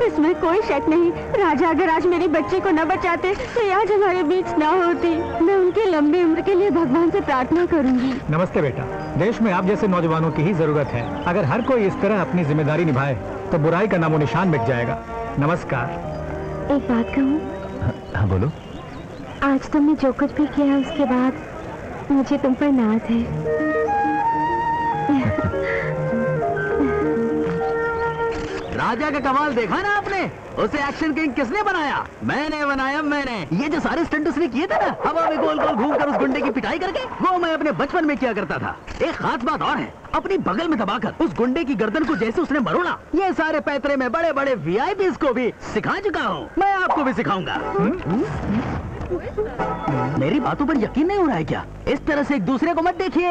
S2: इसमें कोई कोई शक नहीं, राजा अगर आज मेरी बच्ची को न बचाते तो ये आज हमारे बीच न होती। मैं उनकी लंबी उम्र के लिए भगवान से प्रार्थना करूंगी।
S6: नमस्ते बेटा, देश में आप जैसे नौजवानों की ही जरूरत है। अगर हर कोई इस तरह अपनी जिम्मेदारी निभाए तो बुराई का नामो निशान मिट जाएगा। नमस्कार।
S2: एक बात कहूँ?
S1: हाँ बोलो।
S2: आज तुमने जो कुछ भी किया उसके बाद मुझे तुम पर नाज है।
S3: राजा का कमाल देखा ना आपने? उसे एक्शन किंग किसने बनाया? मैंने बनाया, मैंने। ये जो सारे स्टंट उसने किए थे ना, हवा में गोल गोल घूमकर उस गुंडे की पिटाई करके, वो मैं अपने बचपन में किया करता था। एक खास बात और है, अपनी बगल में दबाकर उस गुंडे की गर्दन को जैसे उसने मरोड़ा, ये सारे पैतरे में बड़े बड़े वीआईपीज़ को भी सिखा चुका हूँ। मैं आपको भी सिखाऊंगा। मेरी बातों पर यकीन नहीं हो रहा है क्या? इस तरह से एक दूसरे को मत देखिए।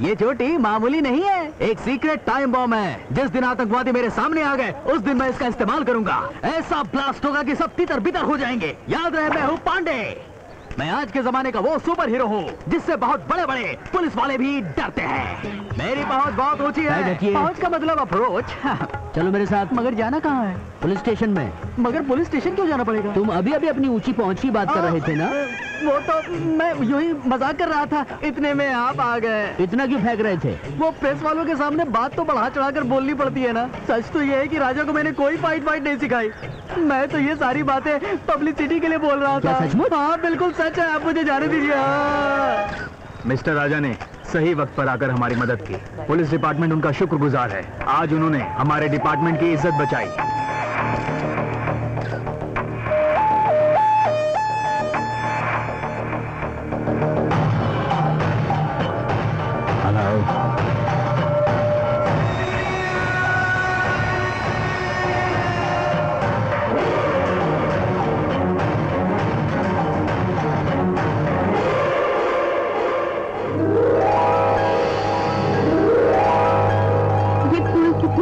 S3: ये चोटी मामूली नहीं है, एक सीक्रेट टाइम बॉम्ब है। जिस दिन आतंकवादी मेरे सामने आ गए उस दिन मैं इसका इस्तेमाल करूंगा। ऐसा ब्लास्ट होगा कि सब तितर बितर हो जाएंगे। याद रहे, मैं हूँ पांडे। मैं आज के जमाने का वो सुपर हीरो हूँ जिससे बहुत बड़े बड़े पुलिस वाले भी डरते हैं। मेरी पहुंच बहुत ऊंची है। पहुंच का मतलब अप्रोच।
S4: चलो मेरे साथ।
S3: मगर जाना कहाँ है?
S4: पुलिस स्टेशन में।
S3: मगर पुलिस स्टेशन क्यों जाना पड़ेगा?
S4: तुम अभी अभी अपनी ऊंची पहुंच की बात कर रहे थे ना?
S3: वो तो मैं यूं ही मजाक कर रहा था, इतने में आप आ गए।
S4: इतना क्यों फेंक रहे थे?
S3: वो प्रेस वालों के सामने बात तो बढ़ा चढ़ाकर बोलनी पड़ती है ना। सच तो ये है कि राजा को मैंने कोई फाइट नहीं सिखाई। मैं तो ये सारी बातें पब्लिसिटी के लिए बोल रहा था।
S4: सचमुच?
S3: हाँ बिल्कुल सच है, आप मुझे जाने दीजिए।
S1: मिस्टर राजा ने सही वक्त पर आकर हमारी मदद की। पुलिस डिपार्टमेंट उनका शुक्रगुजार है। आज उन्होंने हमारे डिपार्टमेंट की इज्जत बचाई। हेलो।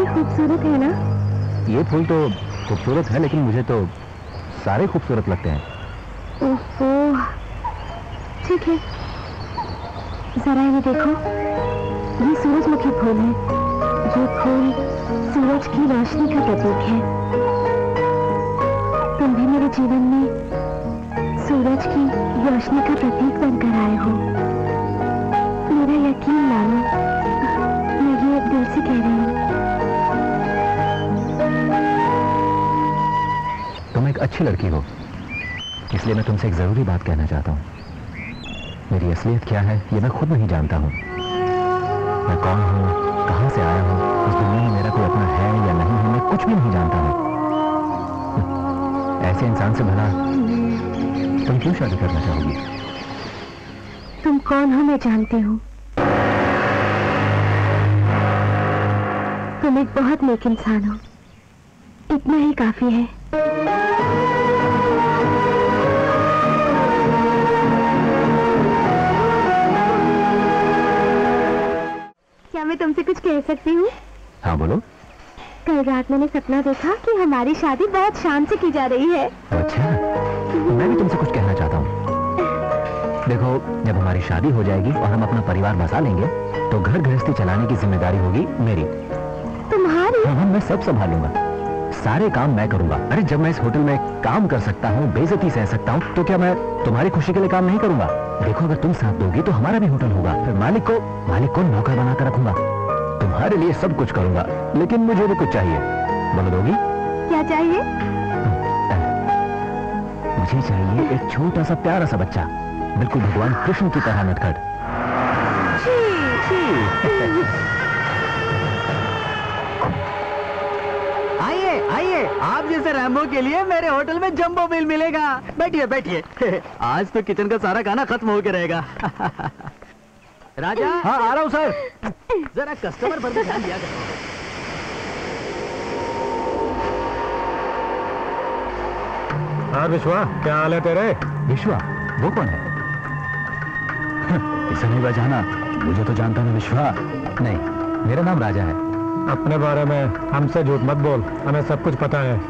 S2: खूबसूरत है ना?
S1: ये फूल तो खूबसूरत है, लेकिन मुझे तो सारे खूबसूरत लगते हैं।
S2: ओहो, ठीक है, जरा ये देखो, ये सूरजमुखी फूल है। ये फूल सूरज की रोशनी का प्रतीक है। तुम भी मेरे जीवन में सूरज की रोशनी का प्रतीक बनकर आए हो। मेरा यकीन मानो, मैं ये दिल से कह रही हूँ।
S1: तुम एक अच्छी लड़की हो, इसलिए मैं तुमसे एक जरूरी बात कहना चाहता हूँ। मेरी असलियत क्या है ये मैं खुद नहीं जानता हूँ। मैं कौन हूँ, कहाँ से आया हूँ, इस दुनिया में मेरा कोई अपना है या नहीं है, मैं कुछ भी नहीं जानता हूँ। ऐसे इंसान से भला तुम क्यों शादी करना चाहोगी?
S2: तुम कौन हो मैं जानती हूँ। तुम एक बहुत नेक इंसान हो, इतना ही काफी है। क्या मैं तुमसे कुछ कह सकती हूँ?
S1: हाँ बोलो।
S2: कल रात मैंने सपना देखा कि हमारी शादी बहुत शान से की जा रही है।
S1: अच्छा, मैं भी तुमसे कुछ कहना चाहता हूँ। देखो, जब हमारी शादी हो जाएगी और हम अपना परिवार बसा लेंगे तो घर गृहस्थी चलाने की जिम्मेदारी होगी मेरी।
S2: तुम्हारी?
S1: हाँ, मैं सब संभालूंगा, सारे काम मैं करूंगा। अरे जब मैं इस होटल में काम कर सकता हूँ, बेइज्जती सह सकता हूँ, तो क्या मैं तुम्हारी खुशी के लिए काम नहीं करूंगा? देखो, अगर तुम साथ दोगी तो हमारा भी होटल होगा। फिर मालिक को नौकर बनाकर रखूंगा। तुम्हारे लिए सब कुछ करूंगा, लेकिन मुझे भी कुछ चाहिए। बोलो, दोगी?
S2: क्या चाहिए?
S1: मुझे चाहिए एक छोटा सा प्यारा सा बच्चा, बिल्कुल भगवान कृष्ण की तरह नटखट।
S3: आइए आइए, आप जैसे रैम्बो के लिए मेरे होटल में जंबो बिल मिलेगा। बैठिए बैठिए। आज तो किचन का सारा खाना खत्म होके रहेगा। राजा।
S1: हाँ, आ रहा हूँ सर।
S3: जरा कस्टमर पर भी ध्यान दिया करो।
S6: हाँ विश्वा, क्या हाल है तेरे?
S1: विश्वा? वो कौन है? इसे नहीं बजाना, मुझे तो जानता हूँ विश्वा। नहीं, मेरा नाम राजा है।
S6: अपने बारे में हमसे झूठ मत बोल, हमें सब कुछ पता है।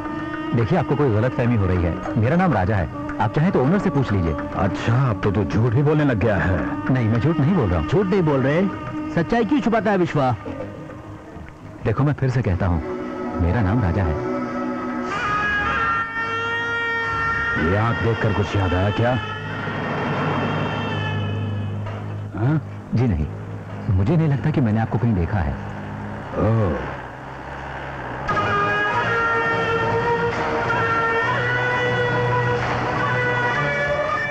S1: देखिए, आपको कोई गलतफहमी हो रही है। मेरा नाम राजा है, आप चाहें तो ओनर से पूछ लीजिए। अच्छा, अब तो तू झूठ ही बोलने लग गया है। नहीं, मैं झूठ नहीं बोल रहा हूँ।
S4: झूठ नहीं बोल रहे, सच्चाई क्यों छुपाता है विश्वा?
S1: देखो, मैं फिर से कहता हूँ, मेरा नाम राजा है। ये आंख देखकर कुछ याद आया क्या? हाँ?
S3: जी नहीं, मुझे नहीं लगता कि मैंने आपको कहीं देखा है।
S1: ओह,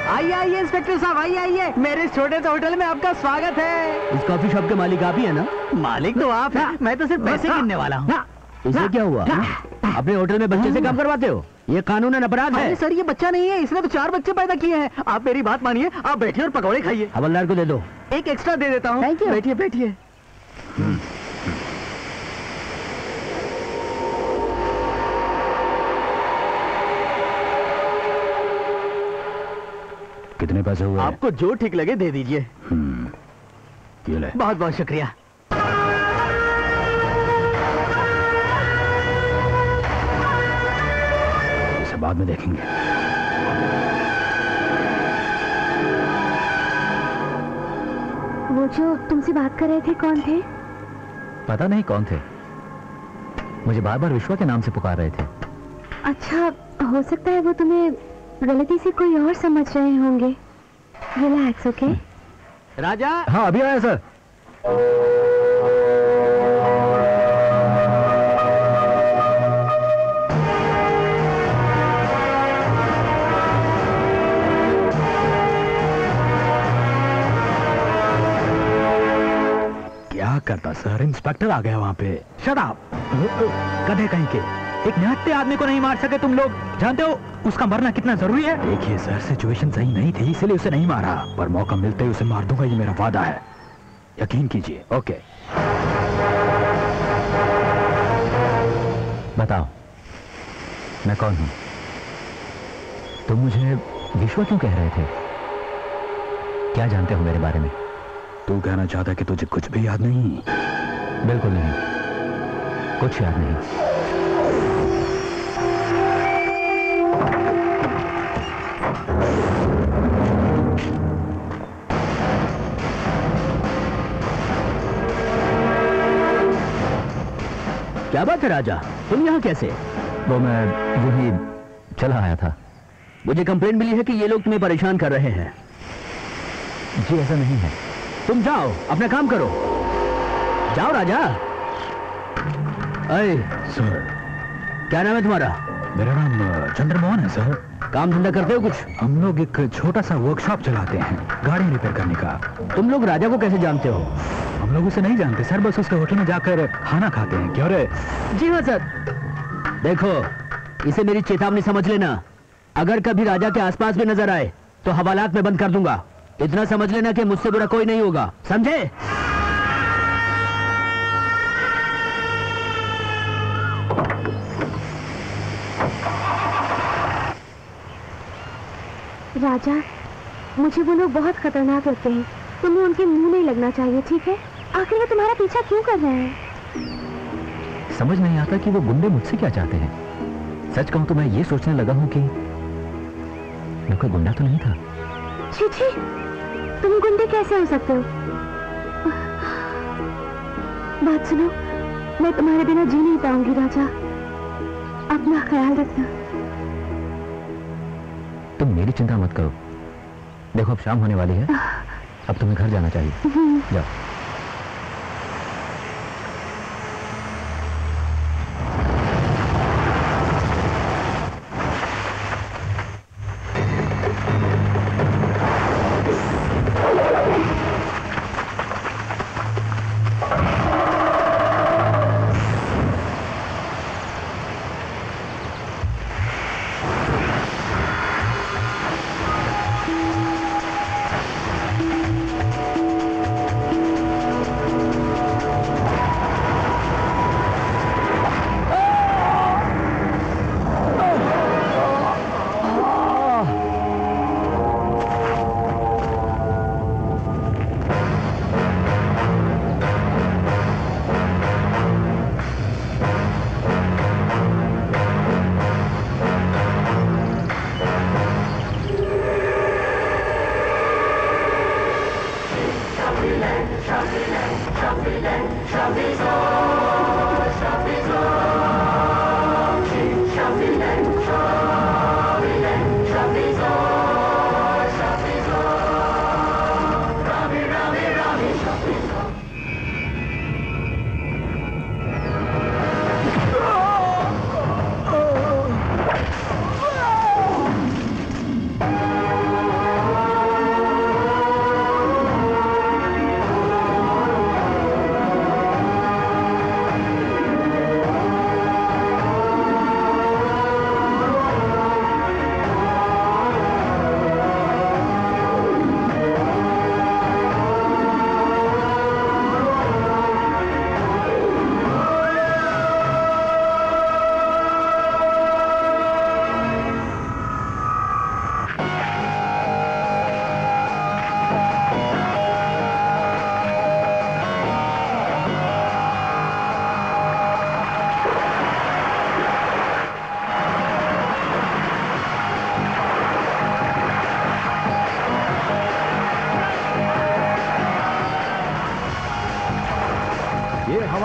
S4: आइए आइए इंस्पेक्टर साहब, आइए आइए, मेरे इस छोटे से होटल में आपका स्वागत है।
S3: इस कॉफी शॉप के मालिक आप ही है ना?
S4: मालिक तो आप हैं, मैं तो सिर्फ पैसे गिनने वाला हूँ।
S3: इसे क्या हुआ? अपने होटल में बच्चे से काम करवाते हो? ये कानूनन अपराध है।
S4: अरे सर, ये बच्चा नहीं है, इसने तो 4 बच्चे पैदा किए हैं। आप मेरी बात मानिए, आप बैठिए और पकौड़े खाइए।
S3: हवलदार को दे दो।
S4: एक एक्स्ट्रा दे देता हूँ।
S2: Thank you.
S4: बैठिए बैठिए।
S1: कितने पैसे हुए?
S4: आपको जो ठीक लगे दे दीजिए।
S1: ये ले।
S4: बहुत बहुत शुक्रिया।
S1: इसे बाद में देखेंगे।
S2: वो जो तुमसे बात कर रहे थे कौन थे?
S3: पता नहीं कौन थे, मुझे बार बार विश्वा के नाम से पुकार रहे थे।
S2: अच्छा, हो सकता है वो तुम्हें गलती से कोई और समझ रहे होंगे। Relax, okay?
S4: राजा,
S3: हाँ अभी आया सर।
S1: क्या करता सर, इंस्पेक्टर आ गया वहाँ पे। शट अप, गधे कहीं के। एक निहत्थे आदमी को नहीं मार सके तुम लोग? जानते हो उसका मरना कितना जरूरी है? देखिए सर, सिचुएशन सही नहीं थी, इसलिए उसे नहीं मारा, पर मौका मिलते ही उसे मार दूंगा, ये मेरा वादा है, यकीन कीजिए। ओके,
S3: बताओ मैं कौन हूं? तुम मुझे विश्वा क्यों कह रहे थे? क्या जानते हो मेरे बारे में?
S1: तू कहना चाहता है कि तुझे कुछ भी याद नहीं?
S3: बिल्कुल नहीं, कुछ याद नहीं। क्या बात है राजा, तुम यहाँ कैसे? वो मैं यही चला आया था। मुझे कंप्लेंट मिली है कि ये लोग तुम्हें परेशान कर रहे हैं। जी ऐसा नहीं है। तुम जाओ, अपना काम करो। जाओ राजा। अरे
S1: सर,
S3: क्या नाम है तुम्हारा?
S1: मेरा नाम चंद्रमोहन है सर।
S3: काम धंधा करते हो कुछ?
S1: हम लोग एक छोटा सा वर्कशॉप चलाते हैं, गाड़ी रिपेयर करने का।
S3: तुम लोग राजा को कैसे जानते हो?
S1: हम लोग उसे नहीं जानते सर, बस उसके होटल में जाकर खाना खाते हैं। क्यों रे?
S3: जी हाँ सर। देखो, इसे मेरी चेतावनी समझ लेना, अगर कभी राजा के आसपास भी नजर आए तो हवालात में बंद कर दूंगा। इतना समझ लेना कि मुझसे बुरा कोई नहीं होगा, समझे?
S2: राजा, मुझे वो लोग बहुत खतरनाक लगते हैं, तुम्हें उनके मुंह नहीं लगना चाहिए, ठीक है? आखिर वो तुम्हारा पीछा क्यों कर रहे हैं?
S3: समझ नहीं आता कि वो गुंडे मुझसे क्या चाहते हैं। सच कहूं तो मैं ये सोचने लगा हूं कि मैं कोई गुंडा तो नहीं था।
S2: छी छी, तुम गुंडे कैसे हो सकते हो? बात सुनो, मैं तुम्हारे बिना जी नहीं पाऊंगी राजा, अपना ख्याल रखना।
S3: तुम मेरी चिंता मत करो। देखो अब शाम होने वाली है, अब तुम्हें घर जाना चाहिए। जाओ।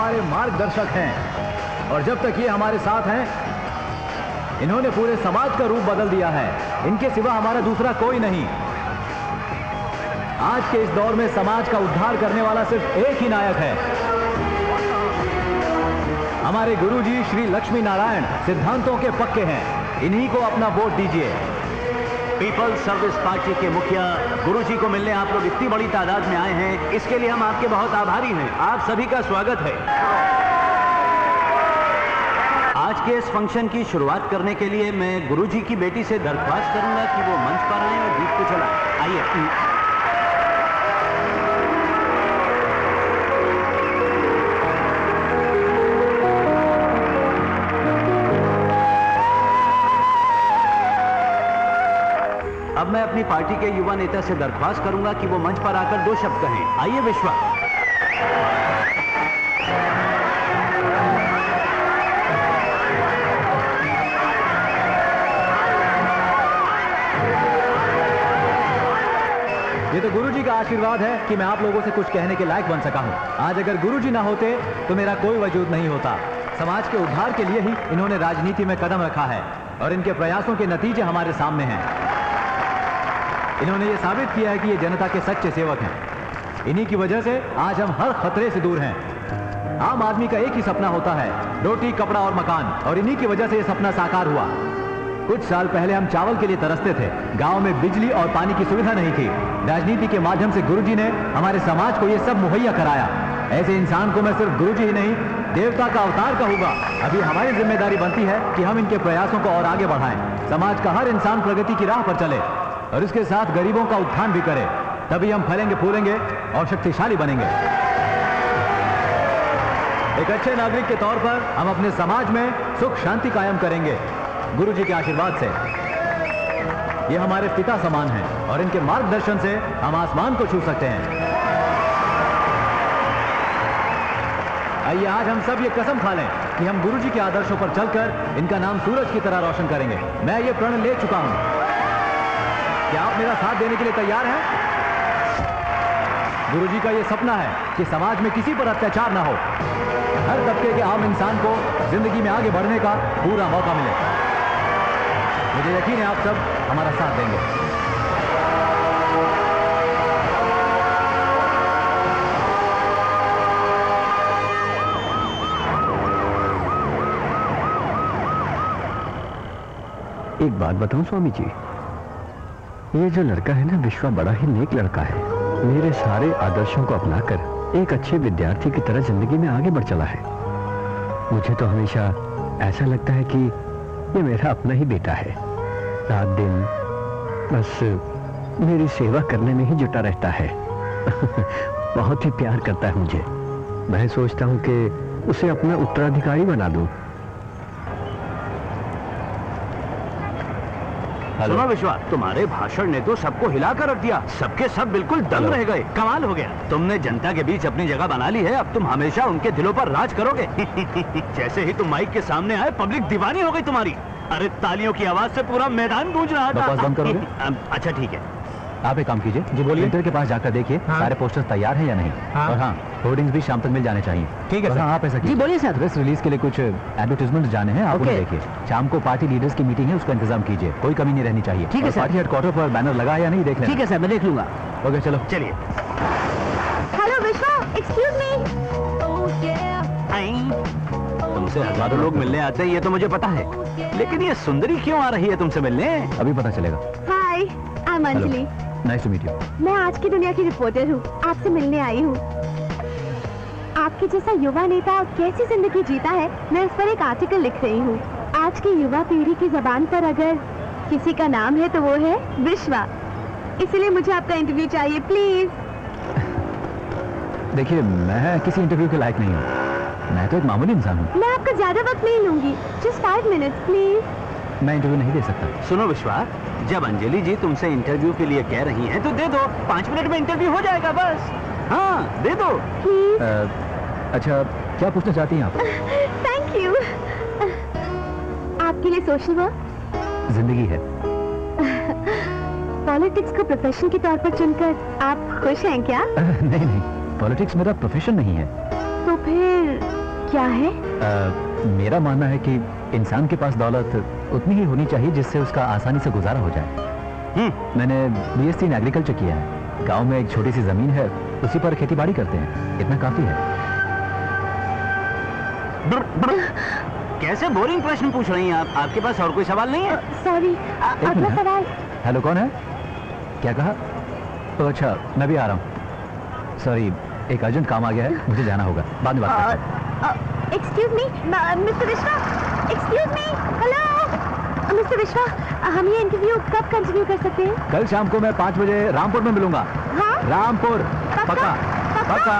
S7: हमारे मार्गदर्शक हैं और जब तक ये हमारे साथ हैं इन्होंने पूरे समाज का रूप बदल दिया है। इनके सिवा हमारा दूसरा कोई नहीं। आज के इस दौर में समाज का उद्धार करने वाला सिर्फ एक ही नायक है, हमारे गुरुजी श्री लक्ष्मी नारायण सिद्धांतों के पक्के हैं। इन्हीं को अपना वोट दीजिए।
S5: पीपल्स सर्विस पार्टी के मुखिया गुरुजी को मिलने आप लोग इतनी बड़ी तादाद में आए हैं, इसके लिए हम आपके बहुत आभारी हैं। आप सभी का स्वागत है। आज के इस फंक्शन की शुरुआत करने के लिए मैं गुरुजी की बेटी से दरख्वास्त करूंगा कि वो मंच पर आए और गीत को चलाएं। आइए। अब मैं अपनी पार्टी के युवा नेता से दरख्वास्त करूंगा कि वो मंच पर आकर 2 शब्द कहें। आइए विश्वा।
S7: ये तो गुरुजी का आशीर्वाद है कि मैं आप लोगों से कुछ कहने के लायक बन सका हूं। आज अगर गुरुजी ना होते तो मेरा कोई वजूद नहीं होता। समाज के उद्धार के लिए ही इन्होंने राजनीति में कदम रखा है और इनके प्रयासों के नतीजे हमारे सामने हैं। इन्होंने ये साबित किया है कि ये जनता के सच्चे सेवक हैं। इन्हीं की वजह से आज हम हर खतरे से दूर हैं। आम आदमी का एक ही सपना होता है, रोटी, कपड़ा और मकान, और इन्हीं की वजह से ये सपना साकार हुआ। कुछ साल पहले हम चावल के लिए तरसते थे। गांव में बिजली और पानी की सुविधा नहीं थी। राजनीति के माध्यम से गुरुजी ने हमारे समाज को ये सब मुहैया कराया। ऐसे इंसान को मैं सिर्फ गुरुजी ही नहीं, देवता का अवतार कहूंगा। अभी हमारी जिम्मेदारी बनती है कि हम इनके प्रयासों को और आगे बढ़ाएं। समाज का हर इंसान प्रगति की राह पर चले और इसके साथ गरीबों का उत्थान भी करें। तभी हम फैलेंगे, फूलेंगे और शक्तिशाली बनेंगे। एक अच्छे नागरिक के तौर पर हम अपने समाज में सुख शांति कायम करेंगे गुरुजी के आशीर्वाद से। ये हमारे पिता समान हैं और इनके मार्गदर्शन से हम आसमान को छू सकते हैं। आइए आज हम सब ये कसम खा लें कि हम गुरुजी के आदर्शों पर चलकर इनका नाम सूरज की तरह रोशन करेंगे। मैं ये प्रण ले चुका हूं। क्या आप मेरा साथ देने के लिए तैयार हैं? गुरुजी का ये सपना है कि समाज में किसी पर अत्याचार ना हो, हर तबके के आम इंसान को जिंदगी में आगे बढ़ने का पूरा मौका मिले। मुझे यकीन है आप सब हमारा साथ देंगे।
S1: एक बात बताऊं स्वामी जी, ये जो लड़का है ना विश्वा, बड़ा ही नेक लड़का है। मेरे सारे आदर्शों को अपनाकर एक अच्छे विद्यार्थी की तरह जिंदगी में आगे बढ़ चला है। मुझे तो हमेशा ऐसा लगता है कि ये मेरा अपना ही बेटा है। रात दिन बस मेरी सेवा करने में ही जुटा रहता है। बहुत ही प्यार करता है मुझे। मैं सोचता हूँ कि उसे अपना उत्तराधिकारी बना दूं।
S5: सुनो विश्वा, तुम्हारे भाषण ने तो सबको हिलाकर रख दिया। सबके सब बिल्कुल दंग रह गए। कमाल हो गया। तुमने जनता के बीच अपनी जगह बना ली है। अब तुम हमेशा उनके दिलों पर राज करोगे। जैसे ही तुम माइक के सामने आए, पब्लिक दीवानी हो गई तुम्हारी। अरे तालियों की आवाज से पूरा मैदान गूंज रहा था।
S7: बंद करोगे?
S5: अच्छा ठीक है।
S7: आप एक काम कीजिए, जी बोलिए। प्रिंटर के पास जाकर देखिए सारे पोस्टर्स तैयार हैं या नहीं। और हाँ, होर्डिंग्स भी शाम तक मिल जाने चाहिए। ठीक है सर। आप ऐसा
S3: जी बोलिए सर।
S7: प्रेस रिलीज के लिए कुछ एडवर्टाइजमेंट जाने हैं, आप उन्हें देखिए। शाम को पार्टी लीडर्स की मीटिंग है, उसका इंतजाम कीजिए। कोई कमी नहीं रहनी चाहिए।
S3: ठीक है सर।
S7: पार्टी हेडक्वार्टर पर बैनर लगा या नहीं देख लेना।
S3: ठीक है सर, मैं देख लूंगा।
S7: ओके चलो।
S5: चलिए।
S2: हेलो विश्वा, एक्सक्यूज मी।
S5: तुमसे हजारों लोग मिलने आते हैं, ये तो मुझे पता है, लेकिन ये सुंदरी क्यों आ रही है तुमसे मिलने?
S7: अभी पता चलेगा।
S2: Hi, I am Anjali.
S7: Nice to meet you.
S2: मैं आज की दुनिया की रिपोर्टर हूँ, आपसे मिलने आई हूँ। आपके जैसा युवा नेता कैसी जिंदगी जीता है, मैं इस पर एक आर्टिकल लिख रही हूँ। आज की युवा पीढ़ी की जबान पर अगर किसी का नाम है तो वो है विश्वा। इसलिए मुझे आपका इंटरव्यू चाहिए, प्लीज।
S7: देखिए, मैं किसी इंटरव्यू के लायक नहीं हूँ। मैं तो एक मामूली इंसान हूँ।
S2: मैं आपका ज्यादा वक्त नहीं लूंगी, जस्ट 5 मिनट्स प्लीज।
S7: मैं इंटरव्यू नहीं दे सकता।
S5: सुनो विश्वा, जब अंजलि जी तुमसे इंटरव्यू के लिए कह रही हैं तो दे दो। 5 मिनट में इंटरव्यू हो जाएगा बस। हाँ दे दो
S2: प्लीज।
S7: अच्छा, क्या पूछना चाहती हैं आप?
S2: Thank you. आपके लिए सोशल वर्क
S7: जिंदगी है।
S2: पॉलिटिक्स को प्रोफेशन के तौर पर चुनकर आप खुश हैं क्या?
S7: नहीं नहीं, पॉलिटिक्स मेरा प्रोफेशन नहीं है।
S2: तो फिर क्या है?
S7: मेरा मानना है कि इंसान के पास दौलत उतनी ही होनी चाहिए जिससे उसका आसानी से गुजारा हो जाए। मैंने BSc इन एग्रीकल्चर किया है। गांव में एक छोटी सी जमीन है, उसी पर खेती बाड़ी करते हैं, इतना काफी है।
S5: कैसे बोरिंग प्रश्न पूछ रही हैं आप? आपके पास और कोई सवाल नहीं है?
S2: सॉरी, अगला सवाल।
S7: हेलो, कौन है? क्या कहा? तो अच्छा, मैं भी आ रहा हूँ। सॉरी, एक अर्जेंट काम आ गया है, मुझे जाना होगा, बाद में बात करते हैं।
S2: एक्सक्यूज मी, मिस्टर विश्वा। एक्सक्यूज मी, हेलो मिस्टर विश्वा, हम ये इंटरव्यू कब कंटिन्यू कर सकते हैं?
S7: कल शाम को मैं 5 बजे रामपुर में मिलूंगा।
S2: हाँ?
S7: रामपुर, पक्का पक्का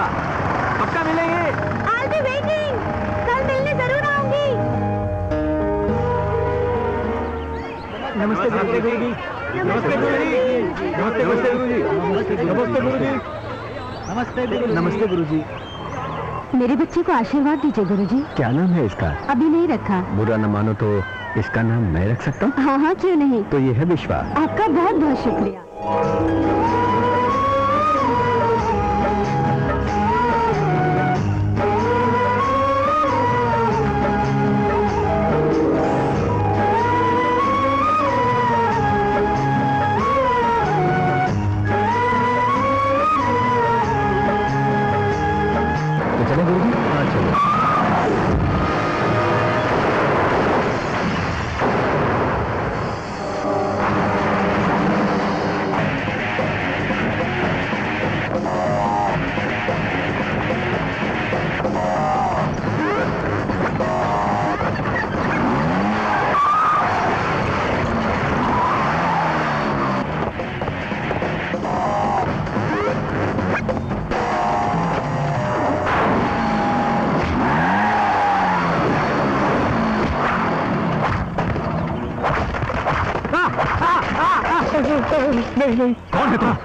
S7: पक्का मिलेंगे।
S2: I'll be waiting. कल मिलने जरूर आऊंगी।
S6: नमस्ते गुरुजी।
S2: नमस्ते गुरुजी।
S6: नमस्ते गुरुजी। नमस्ते गुरुजी। नमस्ते गुरुजी।
S2: मेरे बच्चे को आशीर्वाद दीजिए गुरुजी।
S1: क्या नाम है इसका?
S2: अभी नहीं रखा।
S1: बुरा न मानो तो इसका नाम मैं रख सकता हूँ?
S2: हाँ हाँ, क्यों नहीं।
S1: तो ये है विश्वा।
S2: आपका बहुत बहुत शुक्रिया।
S3: कौन है तुम?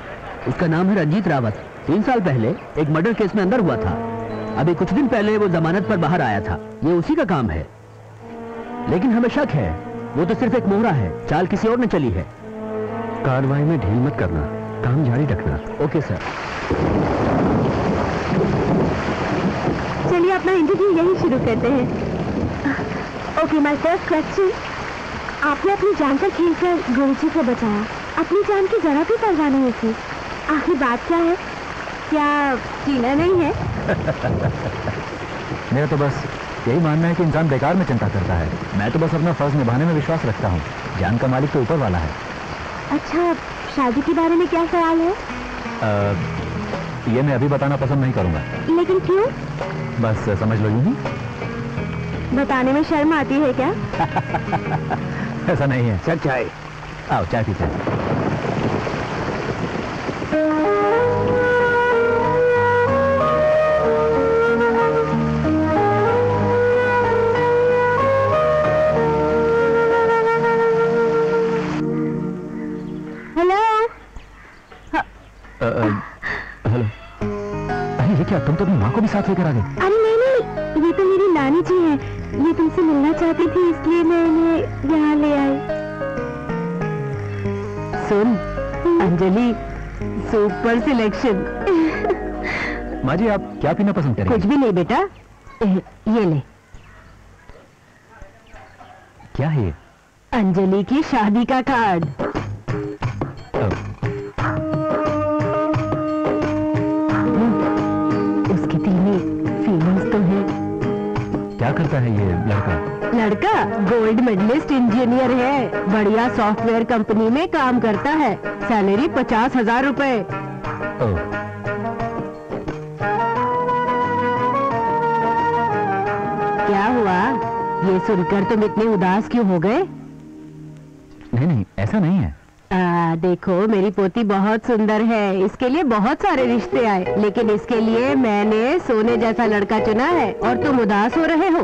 S3: उसका नाम है रंजीत रावत। 3 साल पहले एक मर्डर केस में अंदर हुआ था। अभी कुछ दिन पहले वो जमानत पर बाहर आया था। ये उसी का काम है, लेकिन हमें शक है वो तो सिर्फ एक मोहरा है, चाल किसी और ने चली है।
S1: कार्रवाई में ढील मत करना, काम जारी रखना।
S3: Okay sir.
S2: चलिए अपना इंटरव्यू यही शुरू करते हैं। Okay, my first question. आपने अपनी जान पर खेलकर गुरुजी को बचाया, अपनी जान की जरा भी परवाह नहीं थी। आखिर बात क्या है? क्या जीना नहीं है?
S7: मेरा तो बस यही मानना है कि इंसान बेकार में चिंता करता है। मैं तो बस अपना फर्ज निभाने में विश्वास रखता हूँ। जान का मालिक तो ऊपर वाला है।
S2: अच्छा, शादी के बारे में क्या ख्याल है?
S7: ये मैं अभी बताना पसंद नहीं करूँगा।
S2: लेकिन क्यों?
S7: बस समझ लो यूं ही।
S2: बताने में शर्म आती है क्या?
S7: ऐसा नहीं है।
S1: सर चाय।
S7: आओ चाय पीते हैं। हेलो। अरे ये क्या, तुम तो अपनी माँ को भी साथ लेकर आ गए?
S2: अरे नहीं, ये तो मेरी नानी जी है। ये तुमसे मिलना चाहती थी, इसलिए मैं इन्हें यहाँ ले आई।
S3: सुन अंजलि, सुपर सिलेक्शन।
S7: माँ जी, आप क्या पीना पसंद करेंगे?
S3: कुछ भी नहीं बेटा, ये ले।
S7: क्या है ये?
S3: अंजलि की शादी का कार्ड। उसकी 3 फीलिंग्स तो है।
S7: क्या करता है ये लड़का?
S3: लड़का गोल्ड मेडलिस्ट इंजीनियर है, बढ़िया सॉफ्टवेयर कंपनी में काम करता है, सैलरी 50,000 रुपए। क्या हुआ, ये सुनकर तुम इतने उदास क्यों हो गए?
S7: नहीं, ऐसा नहीं है।
S3: देखो मेरी पोती बहुत सुंदर है, इसके लिए बहुत सारे रिश्ते आए, लेकिन इसके लिए मैंने सोने जैसा लड़का चुना है और तुम उदास हो रहे हो।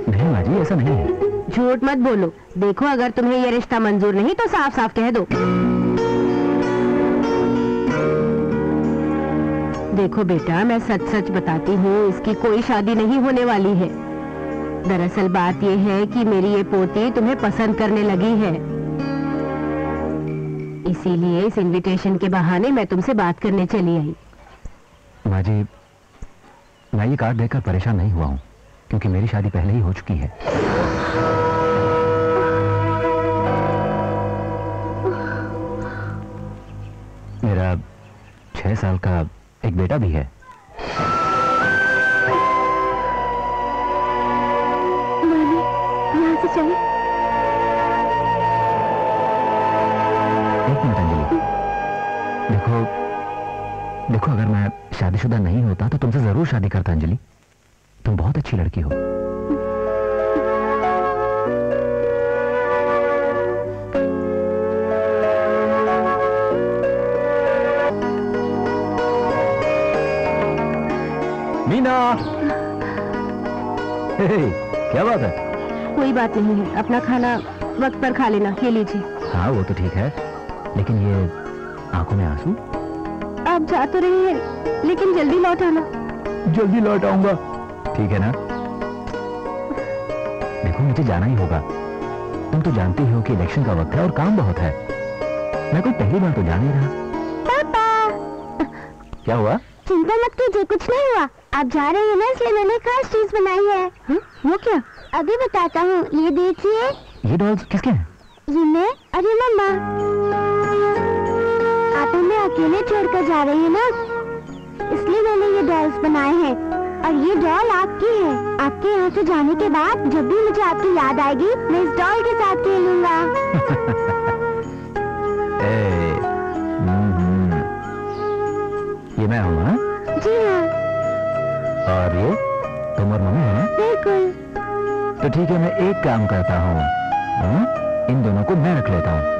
S7: नहीं माँ जी, ऐसा नहीं है।
S3: झूठ मत बोलो। देखो अगर तुम्हें ये रिश्ता मंजूर नहीं तो साफ साफ कह दो। देखो बेटा, मैं सच सच बताती हूँ, इसकी कोई शादी नहीं होने वाली है। दरअसल बात ये है कि मेरी ये पोती तुम्हें पसंद करने लगी है, इसीलिए इस इनविटेशन के बहाने मैं तुमसे बात करने चली आई।
S7: माँ जी, मैं ये कार्ड देखकर परेशान नहीं हुआ हूँ।
S1: क्योंकि मेरी शादी पहले ही हो चुकी है। मेरा 6 साल का एक बेटा भी है।
S2: यहाँ से चले।
S1: एक मिनट अंजलि, देखो अगर मैं शादीशुदा नहीं होता तो तुमसे जरूर शादी करता। अंजलि, तुम बहुत अच्छी लड़की हो।
S7: मीना, क्या बात है?
S2: कोई बात नहीं है, अपना खाना वक्त पर खा लेना। ये लीजिए।
S1: हाँ वो तो ठीक है, लेकिन ये आंखों में आंसू?
S2: आप जा तो रही हैं, लेकिन जल्दी लौट आना।
S1: जल्दी लौट आऊंगा। ठीक है ना? देखो मुझे जाना ही होगा। तुम तो जानती हो कि इलेक्शन का वक्त है और काम बहुत है। मैं कोई पहली बार तो जा नहीं रहा।
S2: पापा,
S1: क्या हुआ?
S2: चिंता मत कीजिए, कुछ नहीं हुआ। आप जा रहे हैं ना, इसलिए मैंने खास चीज बनाई है। वो क्या? अभी बताता हूँ, ये देखिए।
S1: ये डॉल्स किसके हैं?
S2: ये मैं और ये मम्मा। आप हमें अकेले छोड़कर जा रही है ना, इसलिए मैंने ये डॉल्स बनाए हैं। और ये डॉल आपकी है। आपके यहाँ से जाने के बाद जब भी मुझे आपकी याद आएगी, मैं इस डॉल के साथ खेलूंगा।
S1: ये मैं हूँ? हाँ
S2: जी हाँ।
S1: और ये तुम और मम्मी है ना?
S2: बिल्कुल।
S1: तो ठीक है, मैं एक काम करता हूँ, इन दोनों को मैं रख लेता हूँ।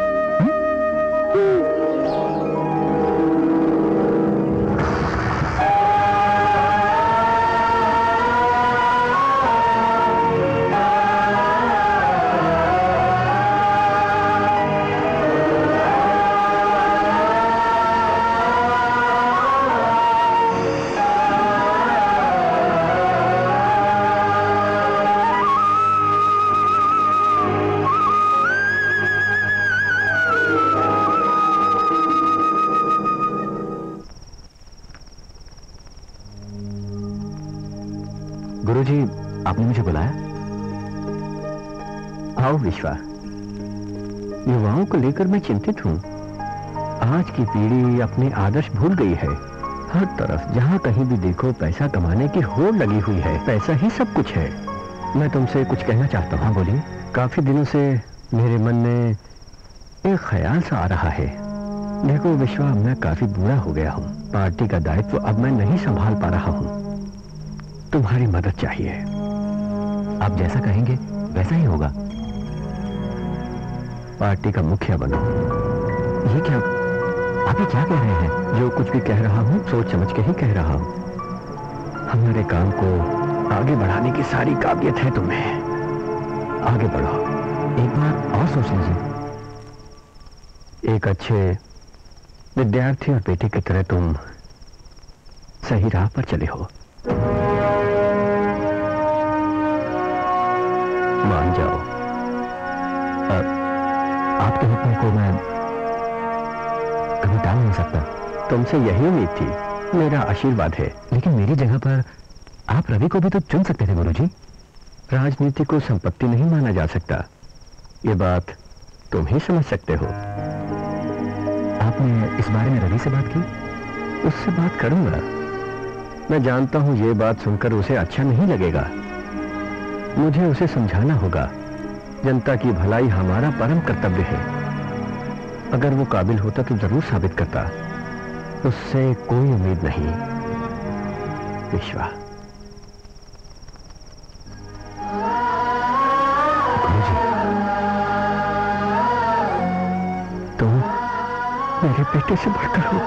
S1: गुरुजी, आपने मुझे बुलाया?
S8: आओ विश्वा, युवाओं को लेकर मैं चिंतित हूं। आज की पीढ़ी अपने आदर्श भूल गई है। हर तरफ जहां कहीं भी देखो पैसा कमाने की होड़ लगी हुई है। पैसा ही सब कुछ है। मैं तुमसे कुछ कहना चाहता हूं। बोलिए। काफी दिनों से मेरे मन में एक ख्याल सा आ रहा है। देखो विश्वा, मैं काफी बूढ़ा हो गया हूं। पार्टी का दायित्व अब मैं नहीं संभाल पा रहा हूं। तुम्हारी मदद चाहिए।
S1: आप जैसा कहेंगे वैसा ही होगा।
S8: पार्टी का मुखिया बनो।
S1: ये क्या? आप ये क्या कह रहे हैं?
S8: जो कुछ भी कह रहा हूं सोच समझ के ही कह रहा हूं। हमारे काम को आगे बढ़ाने की सारी काबिलियत है तुम्हें। आगे बढ़ो।
S1: एक बार और सोच लीजिए।
S8: एक अच्छे विद्यार्थी और बेटे की तरह तुम सही राह पर चले हो। मान जाओ।
S1: आपके हुक्म को मैं कभी टाल नहीं सकता।
S8: तुमसे यही उम्मीद थी। मेरा आशीर्वाद है।
S1: लेकिन मेरी जगह पर आप रवि को भी तो चुन सकते थे गुरुजी।
S8: राजनीति को संपत्ति नहीं माना जा सकता। ये बात तुम ही समझ सकते हो।
S1: आपने इस बारे में रवि से बात की?
S8: उससे बात करूंगा। मैं जानता हूं ये बात सुनकर उसे अच्छा नहीं लगेगा। मुझे उसे समझाना होगा। जनता की भलाई हमारा परम कर्तव्य है। अगर वो काबिल होता तो जरूर साबित करता। उससे कोई उम्मीद नहीं। विश्वा। तुम मेरे बेटे से बढ़कर हो।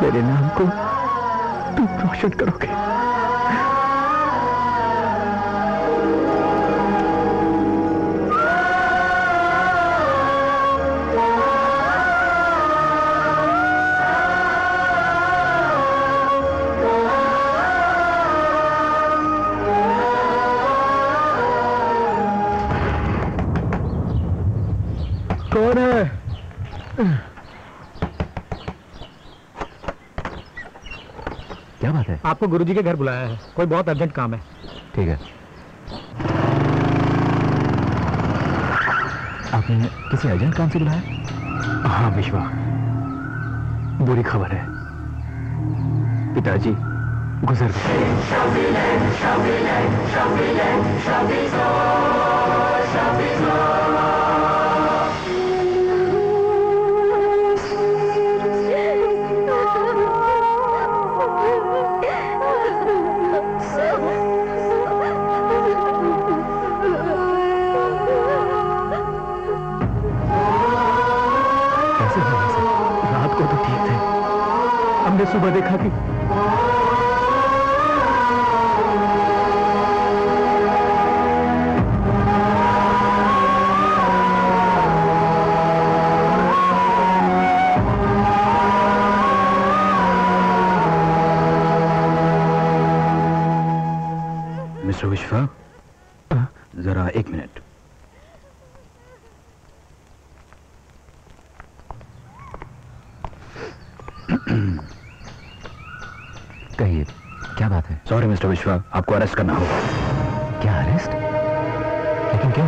S8: मेरे नाम को तुम रोशन करोगे। कौन है?
S6: आपको गुरुजी के घर बुलाया है, कोई बहुत अर्जेंट काम है।
S7: ठीक है। आपने किसी अर्जेंट काम से बुलाया?
S1: हाँ विश्वा, बुरी खबर है, पिताजी गुजर गए। रात को तो ठीक थे, हमने सुबह देखा कि मिस्टर विश्वा, जरा एक मिनट।
S7: कहिए, क्या बात है?
S1: सॉरी मिस्टर विश्वा, आपको अरेस्ट करना होगा।
S7: क्या अरेस्ट? लेकिन क्यों?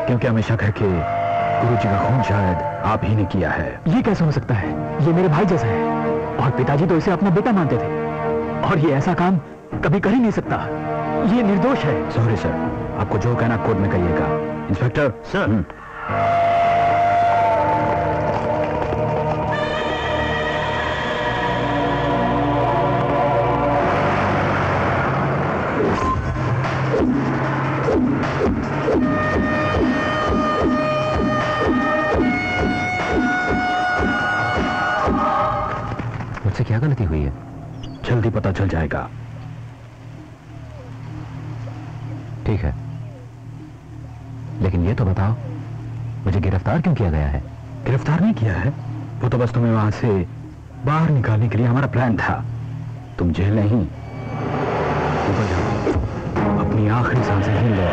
S1: क्योंकि हमें शक है कि गुरुजी का खून शायद आप ही ने किया है। ये कैसे हो सकता है? ये मेरे भाई जैसा है और पिताजी तो इसे अपना बेटा मानते थे, और ये ऐसा काम कभी कर ही नहीं सकता। ये निर्दोष है। सॉरी सर, आपको जो कहना कोर्ट में कहिएगा। Inspector sir.
S7: मुझसे क्या गलती हुई है?
S1: जल्दी पता चल जाएगा।
S7: ठीक है, लेकिन ये तो बताओ, मुझे गिरफ्तार क्यों किया गया है?
S1: गिरफ्तार नहीं किया है, वो तो बस तुम्हें वहां से बाहर निकालने के लिए हमारा प्लान था। तुम जेल नहीं, ऊपर जाओ, अपनी आखिरी सांसें गिन लो।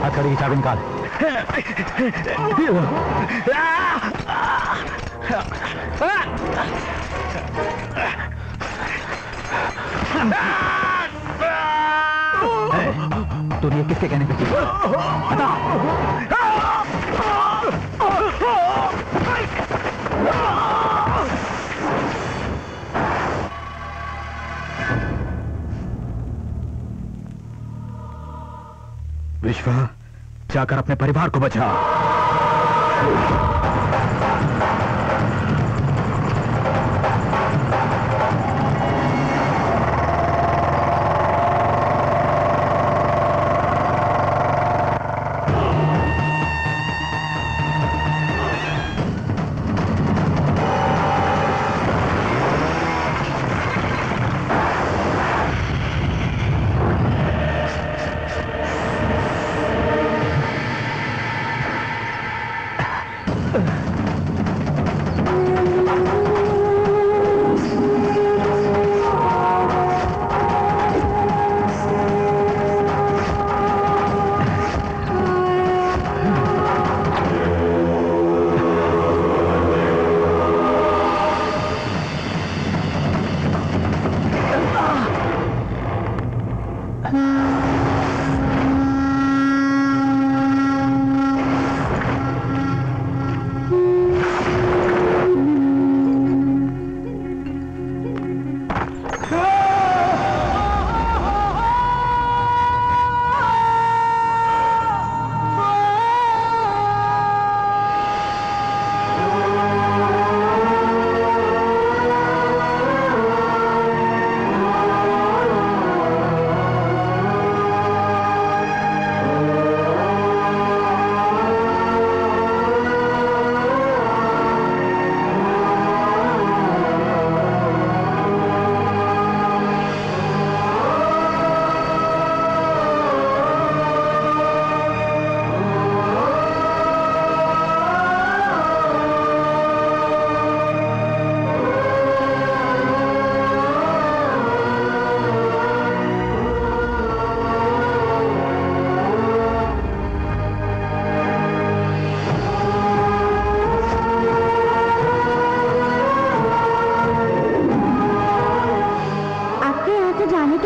S1: हथकड़ी की चाबी निकाल। तूने ये किसके कहने पे की? बता। विश्वा, जाकर अपने परिवार को बचा।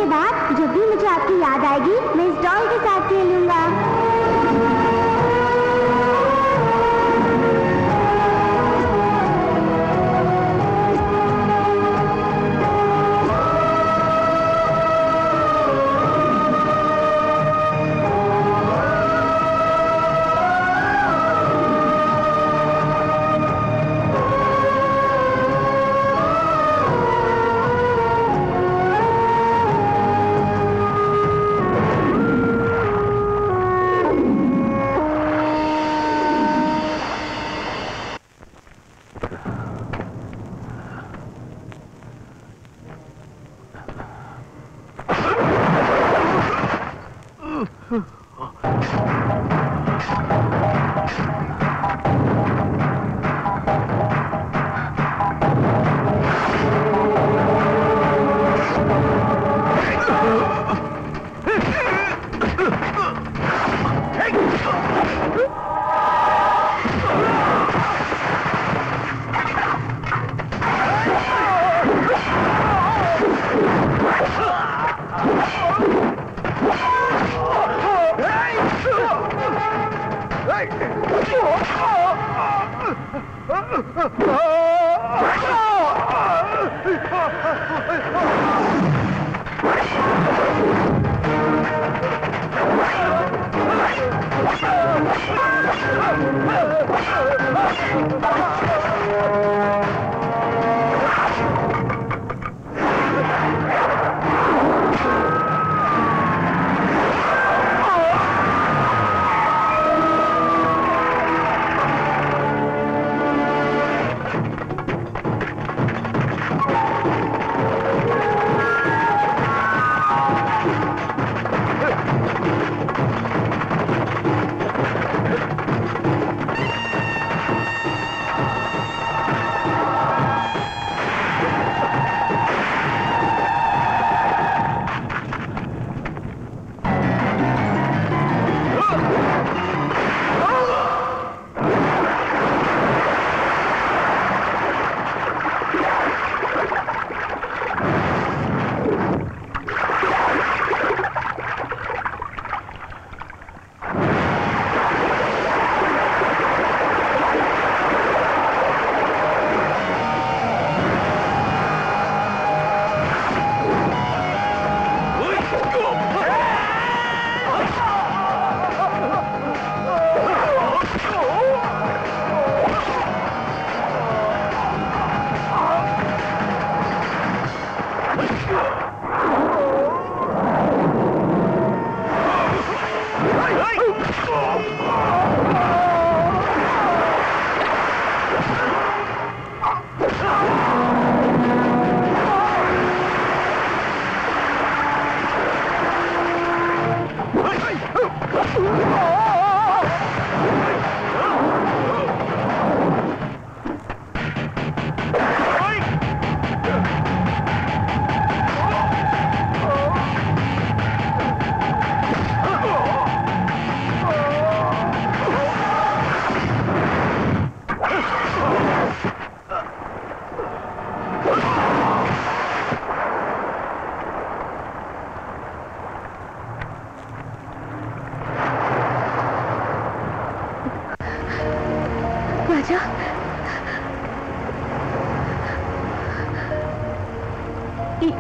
S2: के बाद जब भी मुझे आपकी याद आएगी मैं इस डॉल के साथ खेलूंगा।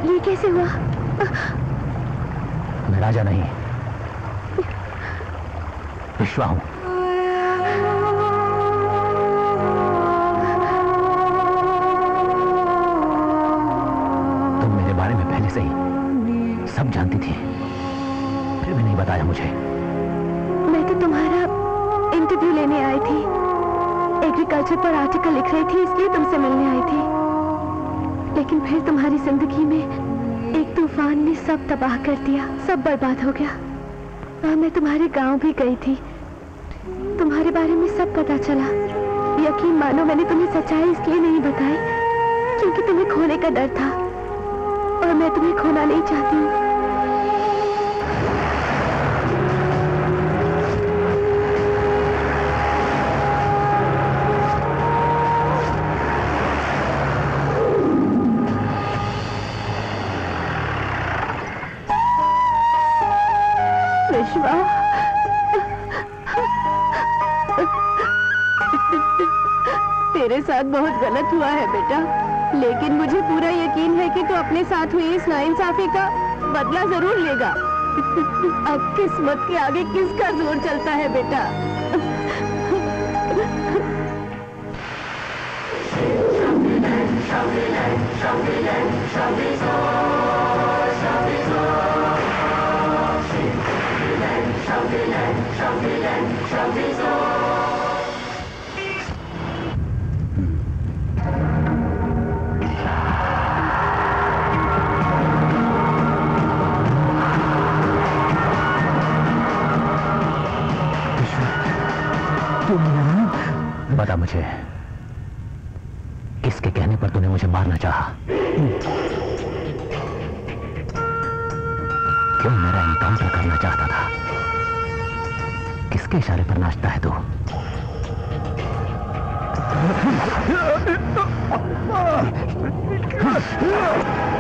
S9: ये कैसे हुआ?
S1: मैं राजा नहीं, विश्वा हूं। तुम मेरे बारे में पहले से ही सब जानती थी, फिर भी नहीं बताया मुझे।
S9: मैं तो तुम्हारा इंटरव्यू लेने आई थी, एग्रीकल्चर पर आर्टिकल लिख रही थी, इसलिए तुमसे मिलने आई थी। लेकिन फिर तुम्हारी जिंदगी में एक तूफान ने सब तबाह कर दिया, सब बर्बाद हो गया। और मैं तुम्हारे गांव भी गई थी, तुम्हारे बारे में सब पता चला। यकीन मानो मैंने तुम्हें सच्चाई इसलिए नहीं बताई क्योंकि तुम्हें खोने का डर था, और मैं तुम्हें खोना नहीं चाहती हूँ। विश्वा, तेरे साथ बहुत गलत हुआ है बेटा, लेकिन मुझे पूरा यकीन है कि तू अपने साथ हुई इस नाइंसाफी का बदला जरूर लेगा। अब किस्मत के आगे किसका जोर चलता है बेटा?
S1: बता मुझे, किसके कहने पर तूने मुझे मारना चाहा? क्यों मेरा एनकाउंटर करना चाहता था? किसके इशारे पर नाचता है तू?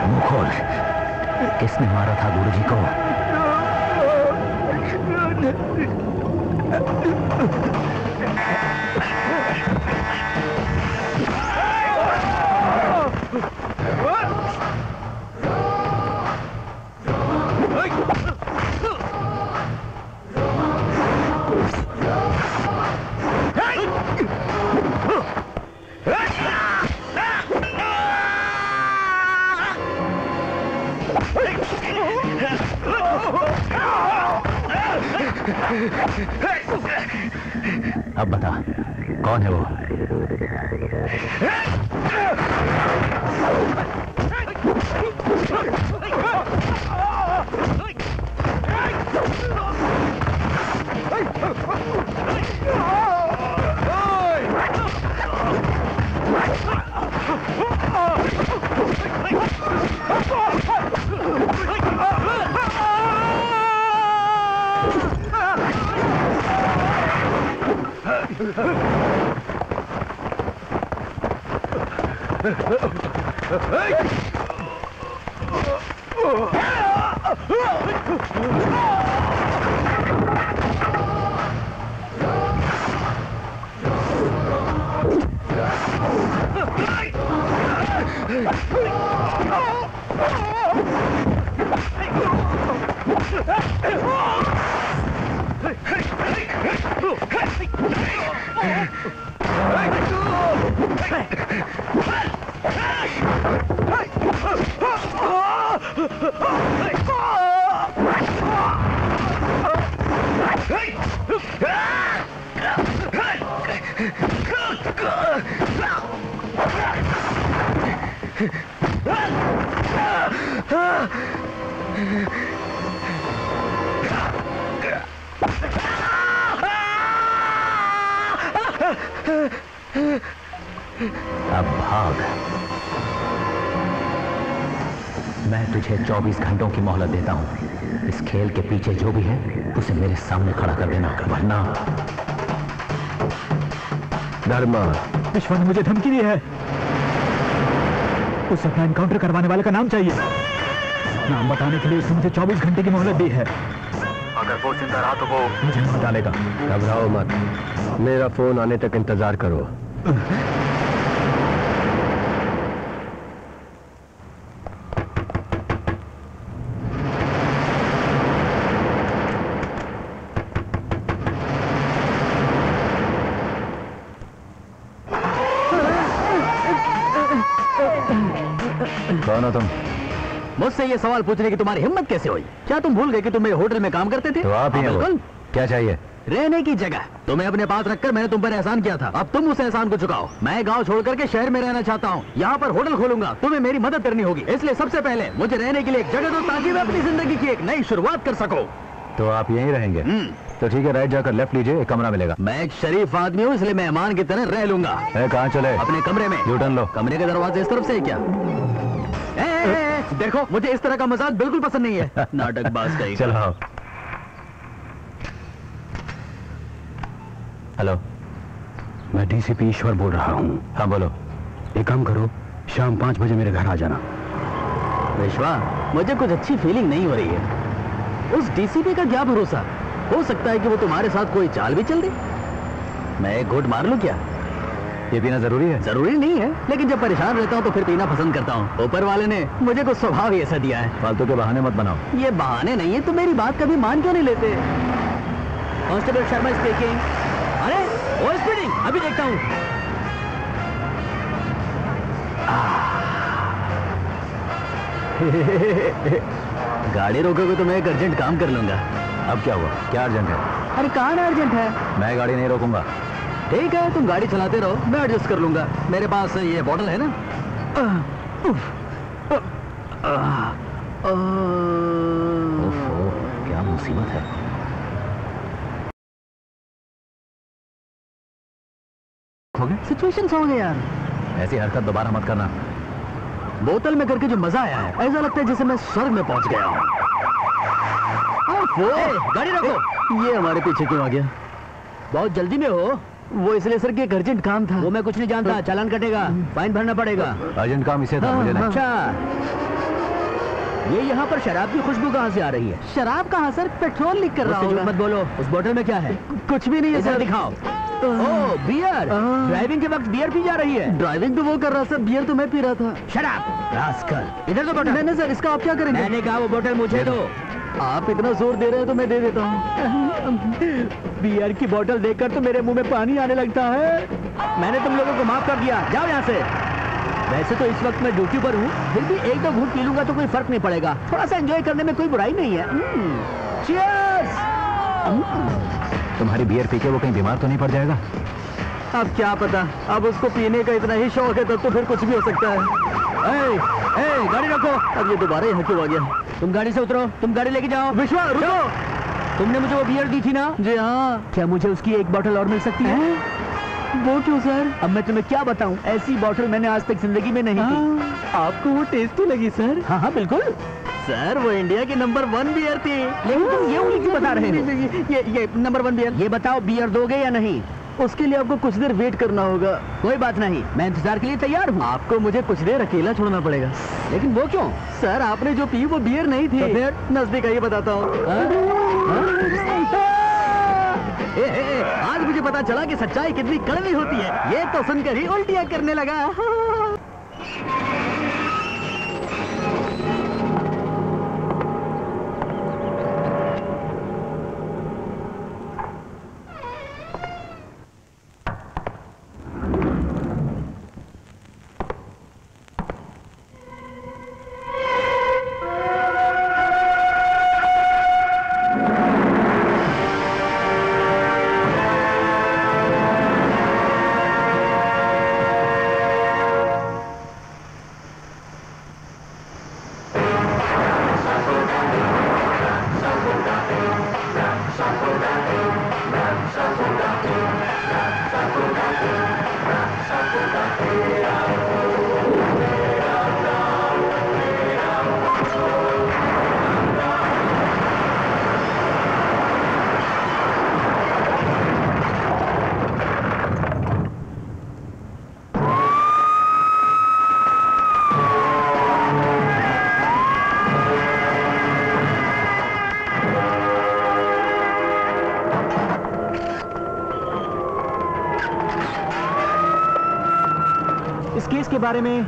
S1: मुंह खोल, किसने मारा था गुरुजी को? अब बता, कौन है वो? अब भाग। मैं तुझे 24 घंटों की मोहलत देता हूं। इस खेल के पीछे जो भी है उसे मेरे सामने खड़ा कर देना, वरना।
S6: धर्मा, विश्वा ने मुझे धमकी दी है। उसे अपना एनकाउंटर करवाने वाले का नाम चाहिए। नाम बताने के लिए उसने मुझे 24 घंटे की मोहलत दी है।
S1: अगर वो जिंदा रहा तो वो
S6: मुझे मार डालेगा।
S8: घबराओ मत, मेरा फोन आने तक इंतजार करो।
S1: कौन हो तुम?
S3: मुझसे ये सवाल पूछने की तुम्हारी हिम्मत कैसे हुई? क्या तुम भूल गए कि तुम मेरे होटल में काम करते थे?
S1: तो आप ही हैं वो।
S3: बिल्कुल।
S1: क्या चाहिए?
S3: रहने की जगह। तुम्हें अपने पास रखकर मैंने तुम पर एहसान किया था, अब तुम उस एहसान को चुकाओ। मैं गांव छोड़ करके शहर में रहना चाहता हूँ, यहाँ पर होटल खोलूंगा। तुम्हें मेरी मदद करनी होगी, इसलिए सबसे पहले मुझे रहने के लिए एक जगह दो, ताकि मैं अपनी जिंदगी की एक नई शुरुआत कर सकूं।
S1: तो आप यहीं रहेंगे? तो ठीक है, राइट जाकर लेफ्ट लीजिए, एक कमरा मिलेगा।
S3: मैं एक शरीफ आदमी हूँ, इसलिए मेहमान की तरह रह लूंगा।
S1: कहाँ चले?
S3: अपने कमरे में।
S1: यू टर्न लो।
S3: कमरे के दरवाजे इस तरफ से है क्या? देखो, मुझे इस तरह का मजाक बिल्कुल पसंद नहीं है। नाटकबाज का ही।
S1: चलो। हेलो, मैं डीसीपी ईश्वर बोल रहा हूँ। हाँ बोलो। एक काम करो, शाम 5 बजे मेरे घर आ जाना।
S3: विश्वा, मुझे कुछ अच्छी फीलिंग नहीं हो रही है। उस डीसीपी का क्या भरोसा, हो सकता है कि वो तुम्हारे साथ कोई चाल भी चल दे। मैं एक घूंट मार लूं क्या?
S7: ये पीना जरूरी है?
S3: जरूरी नहीं है, लेकिन जब परेशान रहता हूँ तो फिर पीना पसंद करता हूँ। ऊपर वाले ने मुझे कुछ स्वभाव ही ऐसा दिया है।
S7: फालतू के बहाने मत बनाओ।
S3: ये बहाने नहीं है, तो मेरी बात कभी मान क्यों नहीं लेते? Constable Sharma speaking. अरे ओवर स्पीडिंग, अभी देखता हूँ। गाड़ी रोकोगे तो मैं एक अर्जेंट काम कर लूंगा।
S7: अब क्या हुआ? क्या अर्जेंट है?
S3: अरे कहाँ अर्जेंट है?
S7: मैं गाड़ी नहीं रोकूंगा।
S3: ठीक है, तुम गाड़ी चलाते रहो, मैं एडजस्ट कर लूंगा। मेरे पास ये बॉटल है ना।
S7: ओहो, क्या मुसीबत है। हो गया?
S3: सिचुएशन हो गया यार।
S7: ऐसी हरकत दोबारा मत करना।
S3: बोतल में करके जो मजा आया है, ऐसा लगता है जैसे मैं स्वर्ग में पहुंच गया हूँ। गाड़ी रखो। ये हमारे पीछे क्यों आ गया? बहुत जल्दी में हो? वो इसलिए सर कि एक अर्जेंट काम था। वो मैं कुछ नहीं जानता, चालान कटेगा, फाइन भरना पड़ेगा।
S7: अर्जेंट काम इसे था, मुझे नहीं।
S3: अच्छा, ये यहाँ पर शराब की खुशबू कहाँ से आ रही है? शराब कहाँ सर? पेट्रोल लीक कर रहा होगा। मत बोलो। उस बोतल में क्या है? कुछ भी नहीं है सर। दिखाओ। ओह, बियर। ड्राइविंग के वक्त बियर पी जा रही है। ड्राइविंग तो वो कर रहा सर, बियर तो मैं पी रहा था। शराब रास्कल। इधर तो बोतल। नहीं सर, इसका आप क्या करेंगे? मैंने कहा वो बोतल मुझे दो। आप इतना जोर दे रहे हैं तो मैं दे देता हूँ। बियर की बोतल देखकर तो मेरे मुंह में पानी आने लगता है। मैंने तुम लोगों को माफ कर दिया, जाओ यहाँ से। वैसे तो इस वक्त मैं ड्यूटी पर हूँ, फिर भी एक दो घूंट पी लूंगा तो कोई फर्क नहीं पड़ेगा। थोड़ा सा एंजॉय करने में कोई बुराई नहीं है। चीयर्स।
S7: तुम्हारी बियर पी के वो कहीं बीमार तो नहीं पड़ जाएगा?
S3: अब क्या पता, अब उसको पीने का इतना ही शौक है तो फिर कुछ भी हो सकता है। ए, गाड़ी रखो। अब ये दोबारा यहाँ क्यों आ गया? तुम गाड़ी से उतरो, तुम गाड़ी लेके जाओ। विश्वा रुको। तुमने मुझे वो बियर दी थी ना? जी हाँ। क्या मुझे उसकी एक बोतल और मिल सकती है? वो क्यों सर? अब मैं तुम्हें क्या बताऊं, ऐसी बोतल मैंने आज तक जिंदगी में नहीं पी। आपको वो टेस्टी लगी सर? हाँ हाँ बिल्कुल सर, वो इंडिया की नंबर 1 बियर थी। लेकिन तुम ये उंगली क्यों बता रहे हो? ये नंबर 1 बियर। ये बताओ, बियर दोगे या नहीं? उसके लिए आपको कुछ देर वेट करना होगा। कोई बात नहीं, मैं इंतजार के लिए तैयार हूँ। आपको मुझे कुछ देर अकेला छोड़ना पड़ेगा। लेकिन वो क्यों? सर आपने जो पी वो बियर नहीं थी। तो फिर नजदीक आइए, बताता हूँ। आज मुझे पता चला कि सच्चाई कितनी कड़वी होती है। ये तो सुनकर ही उल्टियाँ करने लगा। के बारे में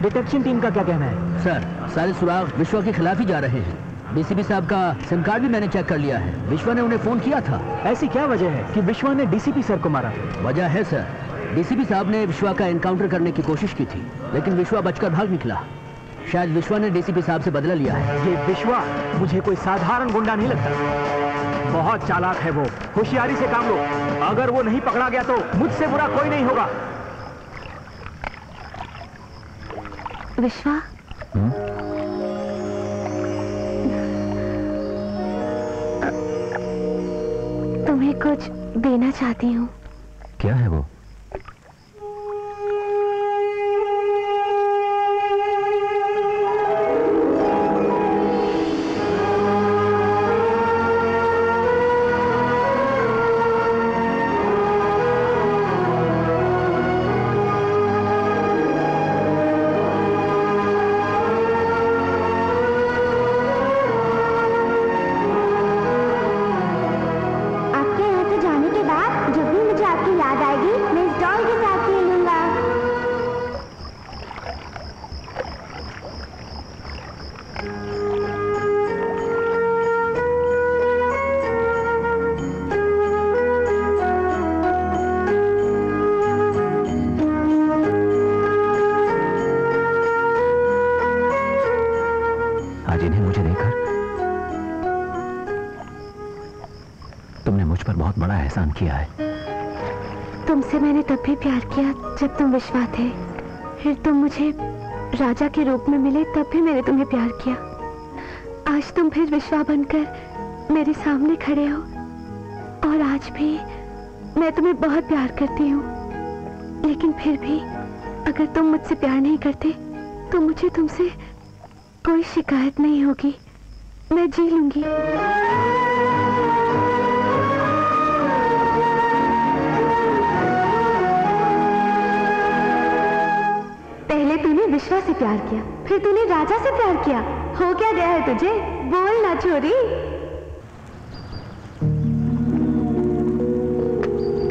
S3: डिटेक्शन टीम का क्या कहना है? सर, सारे सुराग विश्वा के खिलाफ ही जा रहे हैं। डीसीपी साहब का सिम कार्ड भी मैंने चेक कर लिया है। विश्वा ने उन्हें फोन किया था। ऐसी क्या वजह है कि विश्वा ने डीसीपी सर को मारा? वजह है सर, डीसीपी साहब ने विश्वा का एनकाउंटर करने की कोशिश की थी, लेकिन विश्वा बचकर भाग निकला। शायद विश्वा ने डीसीपी साहब से बदला लिया है। ये विश्वा मुझे कोई साधारण गुंडा नहीं लगता, बहुत चालाक है वो। होशियारी से काम लो, अगर वो नहीं पकड़ा गया तो मुझसे बुरा कोई नहीं होगा।
S9: विश्वा, तुम्हें कुछ देना चाहती हूँ।
S7: क्या है वो?
S8: आज इन्हें मुझे देखकर तुमने मुझ पर बहुत बड़ा एहसान किया है।
S9: तुमसे मैंने तब भी प्यार किया जब तुम विश्वा थे। फिर तुम मुझे राजा के रूप में मिले, तब भी मैंने तुम्हें प्यार किया। आज तुम फिर विश्वा बनकर मेरे सामने खड़े हो और आज भी मैं तुम्हें बहुत प्यार करती हूँ। लेकिन फिर भी अगर तुम मुझसे प्यार नहीं करते तो मुझे तुमसे कोई शिकायत नहीं होगी। मैं जी लूंगी। पहले तूने विश्वा से प्यार किया, फिर तूने राजा से प्यार किया। हो क्या गया है तुझे? बोल ना छोरी।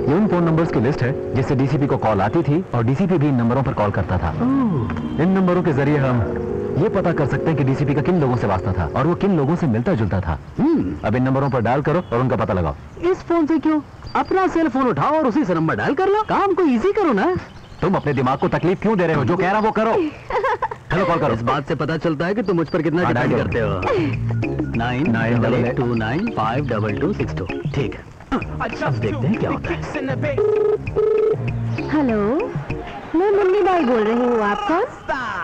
S8: ये उन फोन नंबर्स की लिस्ट है जिससे डीसीपी को कॉल आती थी और डीसीपी भी इन नंबरों पर कॉल करता था। इन नंबरों के जरिए हम ये पता कर सकते हैं कि डीसीपी का किन लोगों से वास्ता था और वो किन लोगों से मिलता जुलता था। अब इन नंबरों पर डायल करो और उनका पता लगाओ।
S3: इस फोन से क्यों? अपना सेल फोन उठाओ और उसी से नंबर डायल कर लो। काम को इजी करो ना।
S8: तुम अपने दिमाग को तकलीफ क्यों दे रहे हो? जो कह रहा वो करो। हेलो, कॉल करो।
S3: इस बात से पता चलता है कि तुम मुझ पर कितना डिपेंड करते हो। 98829522262। ठीक है, अच्छा देखते हैं क्या होता है।
S9: हेलो, मैं मुन्नी बाई बोल रही हूँ। आप कौन?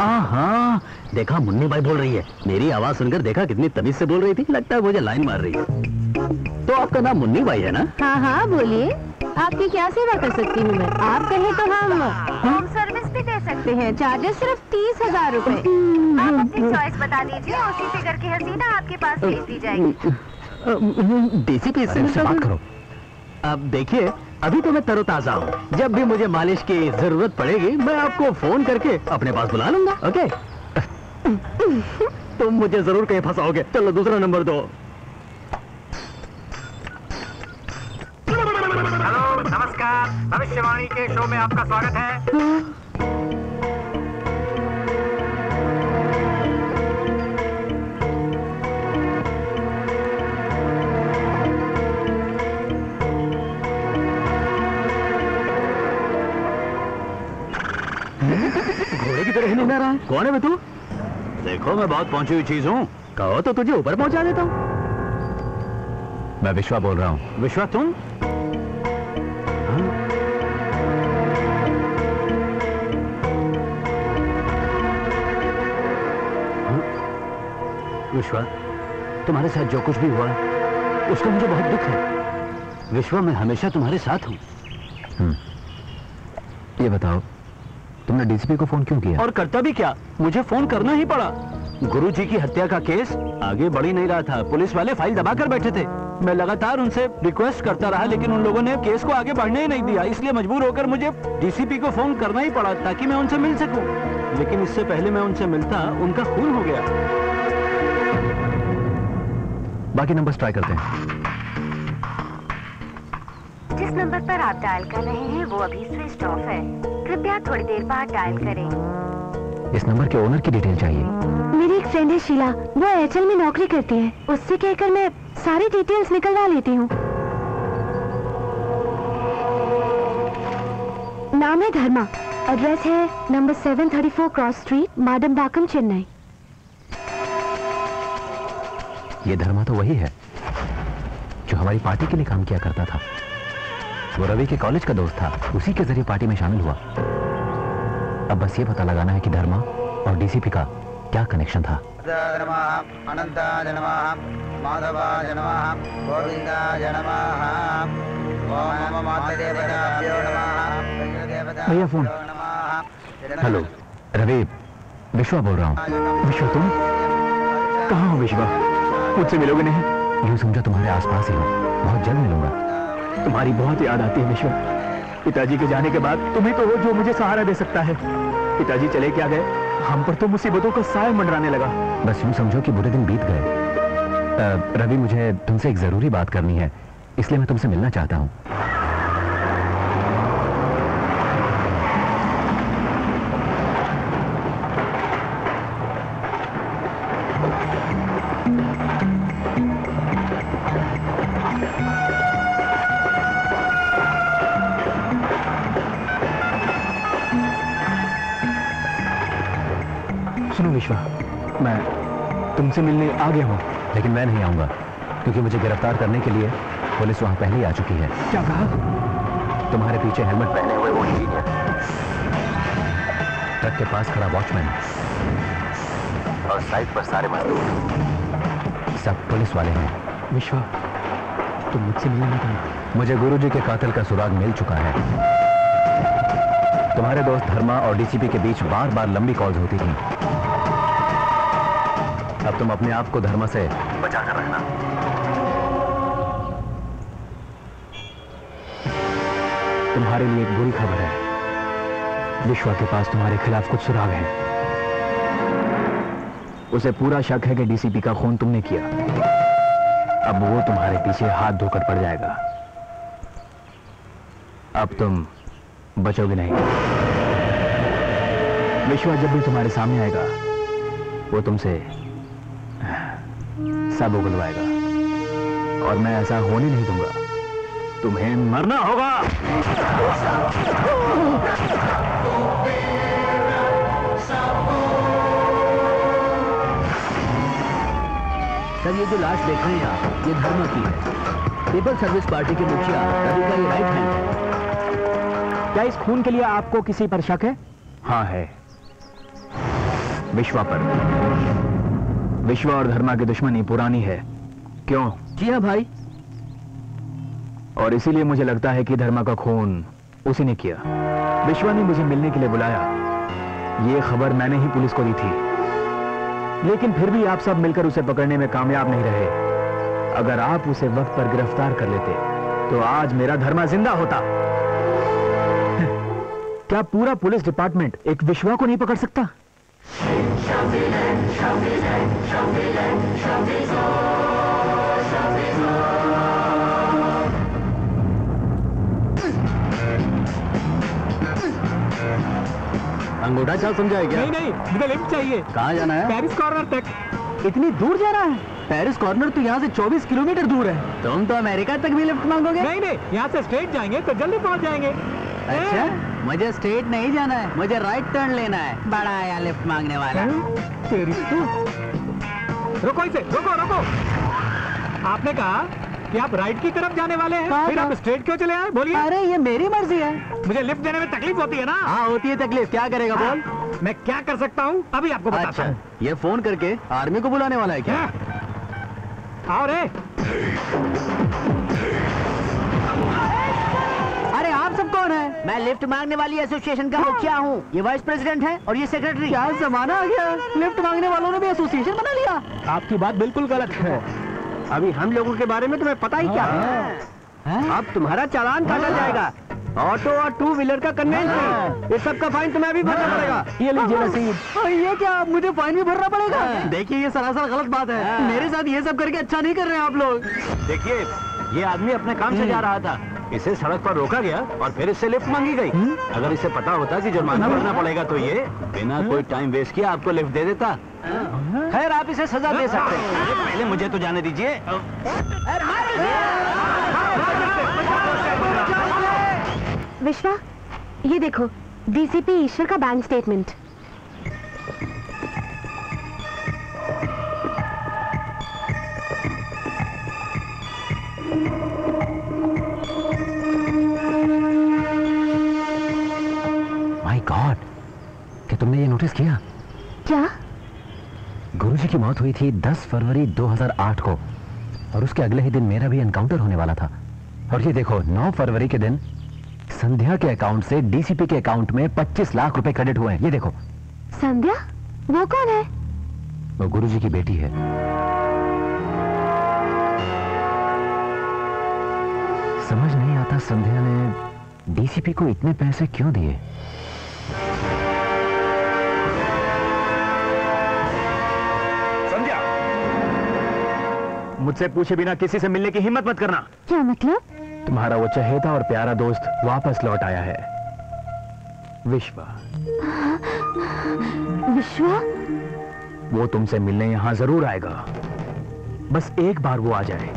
S3: हाँ, देखा मुन्नी बाई बोल रही है। मेरी आवाज सुनकर देखा कितनी तमीज से बोल रही थी। लगता है मुझे लाइन मार रही है। तो आपका नाम मुन्नी बाई है ना?
S9: हाँ हाँ, बोलिए, आपकी क्या सेवा कर सकती हूँ मैं? आप कहें तो हम होम सर्विस भी दे सकते हैं। चार्जेस सिर्फ 30,000 रुपए। आप अपनी चॉइस बता दीजिए, उसी फिगर की हसीना आपके पास भेज दी जाएगी।
S3: डीसीपी से बात करो। अब देखिए, अभी तो मैं तरोताजा हूँ। जब भी मुझे मालिश की जरूरत पड़ेगी मैं आपको फोन करके अपने पास बुला लूंगा। ओके? तुम मुझे जरूर कहीं फंसाओगे। चलो दूसरा नंबर दो।
S10: हेलो, नमस्कार। भविष्यवाणी के शो में आपका स्वागत है।
S3: घोड़े की तरह ही नहीं रहा है। कौन है बे तू?
S5: देखो, मैं बहुत पहुंची हुई चीज हूँ।
S3: कहो तो तुझे ऊपर पहुंचा देता हूँ।
S8: मैं विश्वा बोल रहा हूँ।
S5: विश्वा तुम? विश्वा, तुम्हारे साथ जो कुछ भी हुआ उसका मुझे बहुत दुख है। विश्वा, मैं हमेशा तुम्हारे साथ हूँ।
S8: ये बताओ, तुमने डीसीपी को फोन क्यों किया?
S5: और करता भी क्या, मुझे फोन करना ही पड़ा। गुरुजी की हत्या का केस आगे बढ़ ही नहीं रहा था। पुलिस वाले फाइल दबा कर बैठे थे। मैं लगातार उनसे रिक्वेस्ट करता रहा, लेकिन उन लोगों ने केस को आगे बढ़ने ही नहीं दिया। इसलिए मजबूर होकर मुझे डीसीपी को फोन करना ही पड़ा ताकि मैं उनसे मिल सकूं। लेकिन इससे पहले मैं उनसे मिलता, उनका खून हो गया।
S8: बाकी नंबर्स ट्राई करते हैं।
S9: जिस नंबर पर आप डायल कर रहे हैं वो अभी स्विच ऑफ है। कृपया थोड़ी देर बाद डायल करें।
S8: इस नंबर के ओनर की डिटेल चाहिए।
S9: मेरी एक फ्रेंड है शीला, वो एयरटेल में नौकरी करती है। उससे कहकर मैं सारी डिटेल्स निकलवा लेती हूँ। नाम है धर्मा, एड्रेस है नंबर 734 क्रॉस स्ट्रीट, मादमबाकम, चेन्नई।
S8: ये धर्मा तो वही है जो हमारी पार्टी के लिए काम किया करता था। वो रवि के कॉलेज का दोस्त था, उसी के जरिए पार्टी में शामिल हुआ। अब बस ये पता लगाना है कि धर्मा और डीसीपी का क्या कनेक्शन था।
S6: भैया फोन।
S8: हेलो रवि, विश्वा बोल रहा हूँ।
S6: विश्वा, तुम कहाँ हो? विश्वा, मुझसे मिलोगे नहीं?
S8: यूं समझो तुम्हारे आसपास ही हूँ, बहुत जल्द मिलूंगा।
S6: तुम्हारी बहुत याद आती है विश्वा। पिताजी के जाने के बाद तुम्हें तो हो जो मुझे सहारा दे सकता है। पिताजी चले क्या गए, हम पर तो मुसीबतों का साया मंडराने लगा।
S8: बस यूं समझो कि बुरे दिन बीत गए। रवि, मुझे तुमसे एक जरूरी बात करनी है, इसलिए मैं तुमसे मिलना चाहता हूँ।
S6: सुनो विश्वा, मैं तुमसे मिलने आ गया हूँ।
S1: लेकिन मैं नहीं आऊंगा, क्योंकि मुझे गिरफ्तार करने के लिए पुलिस वहां पहले ही आ चुकी है।
S6: क्या कहा?
S1: तुम्हारे पीछे हेलमेट पहने हुए वो इंजीनियर, ट्रक के पास खड़ा वॉचमैन और साइड पर सारे मजदूर सब पुलिस वाले हैं।
S6: विश्वा, तुम मुझसे मिलने मत आना।
S1: मुझे गुरुजी के कातिल का सुराग मिल चुका है। तुम्हारे दोस्त धर्मा और डीसीपी के बीच बार बार लंबी कॉल्स होती थी। अब तुम अपने आप को धर्मा से बचा कर रखना।
S6: तुम्हारे लिए एक बुरी खबर है। विश्वा के पास तुम्हारे खिलाफ कुछ सुराग हैं। उसे पूरा शक है कि डीसीपी का खून तुमने किया। अब वो तुम्हारे पीछे हाथ धोकर पड़ जाएगा। अब तुम बचोगे नहीं। विश्वा जब भी तुम्हारे सामने आएगा वो तुमसे सब उगलवाएगा और मैं ऐसा होने नहीं दूंगा। तुम्हें मरना होगा।
S3: सर, ये जो लाश देख रहे हैं आप, ये धर्मा की है। पीपल सर्विस पार्टी के मुखिया रवि का ये राइट हैंड है।
S6: क्या इस खून के लिए आपको किसी पर शक है? हाँ है, विश्वा पर। विश्वा और धर्मा की दुश्मनी पुरानी है। क्यों?
S3: जी हाँ भाई।
S6: और इसीलिए मुझे लगता है कि धर्मा का खून उसी ने किया। विश्वा ने मुझे मिलने के लिए बुलाया। ये खबर मैंने ही पुलिस को दी थी, लेकिन फिर भी आप सब मिलकर उसे पकड़ने में कामयाब नहीं रहे। अगर आप उसे वक्त पर गिरफ्तार कर लेते तो आज मेरा धर्मा जिंदा होता। क्या पूरा पुलिस डिपार्टमेंट एक विश्वा को नहीं पकड़ सकता?
S3: अंगूठा चाल समझाए क्या?
S6: नहीं, मुझे लिफ्ट चाहिए।
S3: कहाँ जाना है?
S6: पेरिस कॉर्नर तक। इतनी दूर जा रहा है?
S3: पेरिस कॉर्नर तो यहाँ से 24 किलोमीटर दूर है। तुम तो अमेरिका तक भी लिफ्ट मांगोगे?
S6: नहीं, यहाँ से स्ट्रेट जाएंगे तो जल्दी पहुंच जाएंगे।
S3: अच्छा, मुझे स्ट्रेट नहीं जाना है, मुझे राइट टर्न लेना है। बड़ा आया लिफ्ट मांगने वाला।
S6: तेरी तो। रुको इसे, रुको। आपने कहा कि आप राइट की तरफ जाने वाले हैं, फिर आप स्ट्रेट क्यों चले आए? बोलिए।
S3: अरे ये मेरी मर्जी है।
S6: मुझे लिफ्ट देने में तकलीफ होती है ना?
S3: हाँ होती है तकलीफ, क्या करेगा बोल?
S6: मैं क्या कर सकता हूँ अभी आपको बताता हूँ।
S3: ये फोन करके आर्मी को बुलाने वाला है क्या?
S6: आओ रे।
S3: अरे आप सब कौन है? मैं लिफ्ट मांगने वाली एसोसिएशन का मुखिया हूँ। ये वाइस प्रेसिडेंट है और ये सेक्रेटरी। क्या जमाना आ गया, लिफ्ट मांगने वालों ने भी एसोसिएशन बना लिया।
S6: आपकी बात बिल्कुल गलत है।
S3: अभी हम लोगों के बारे में तुम्हें पता ही क्या है? अब तुम्हारा चालान काटा जाएगा। ऑटो और टू व्हीलर का कन्वेंस, ये सब का फाइन तुम्हें अभी भरना पड़ेगा।
S6: ये लीजिए रसीद।
S3: ये क्या, मुझे फाइन भी भरना पड़ेगा? देखिए ये सरासर गलत बात है। मेरे साथ ये सब करके अच्छा नहीं कर रहे हैं आप लोग।
S5: देखिए, ये आदमी अपने काम से जा रहा था, इसे सड़क पर रोका गया और फिर इससे लिफ्ट मांगी गई। अगर इसे पता होता कि जुर्माना भरना पड़ेगा तो ये बिना कोई टाइम वेस्ट किए आपको लिफ्ट दे देता। खैर, आप इसे सजा दे सकते हैं, पहले मुझे तो जाने दीजिए।
S2: विश्वा, ये देखो, डीसीपी ईश्वर का बैंक स्टेटमेंट।
S1: माय गॉड, क्या तुमने ये नोटिस किया?
S2: क्या?
S1: गुरुजी की मौत हुई थी 10 फरवरी 2008 को और उसके अगले ही दिन मेरा भी एनकाउंटर होने वाला था। और ये देखो, 9 फरवरी के दिन संध्या के अकाउंट से डीसीपी के अकाउंट में 25 लाख रुपए क्रेडिट हुए हैं। ये देखो।
S2: संध्या? वो कौन है?
S1: वो गुरुजी की बेटी है। समझ नहीं आता संध्या ने डीसीपी को इतने पैसे क्यों दिए।
S6: संध्या, मुझसे पूछे बिना किसी से मिलने की हिम्मत मत करना।
S2: क्या मतलब?
S6: तुम्हारा वो चहेता और प्यारा दोस्त वापस लौट आया है, विश्वा।
S2: विश्वा?
S6: वो तुमसे मिलने यहां जरूर आएगा। बस एक बार वो आ जाए,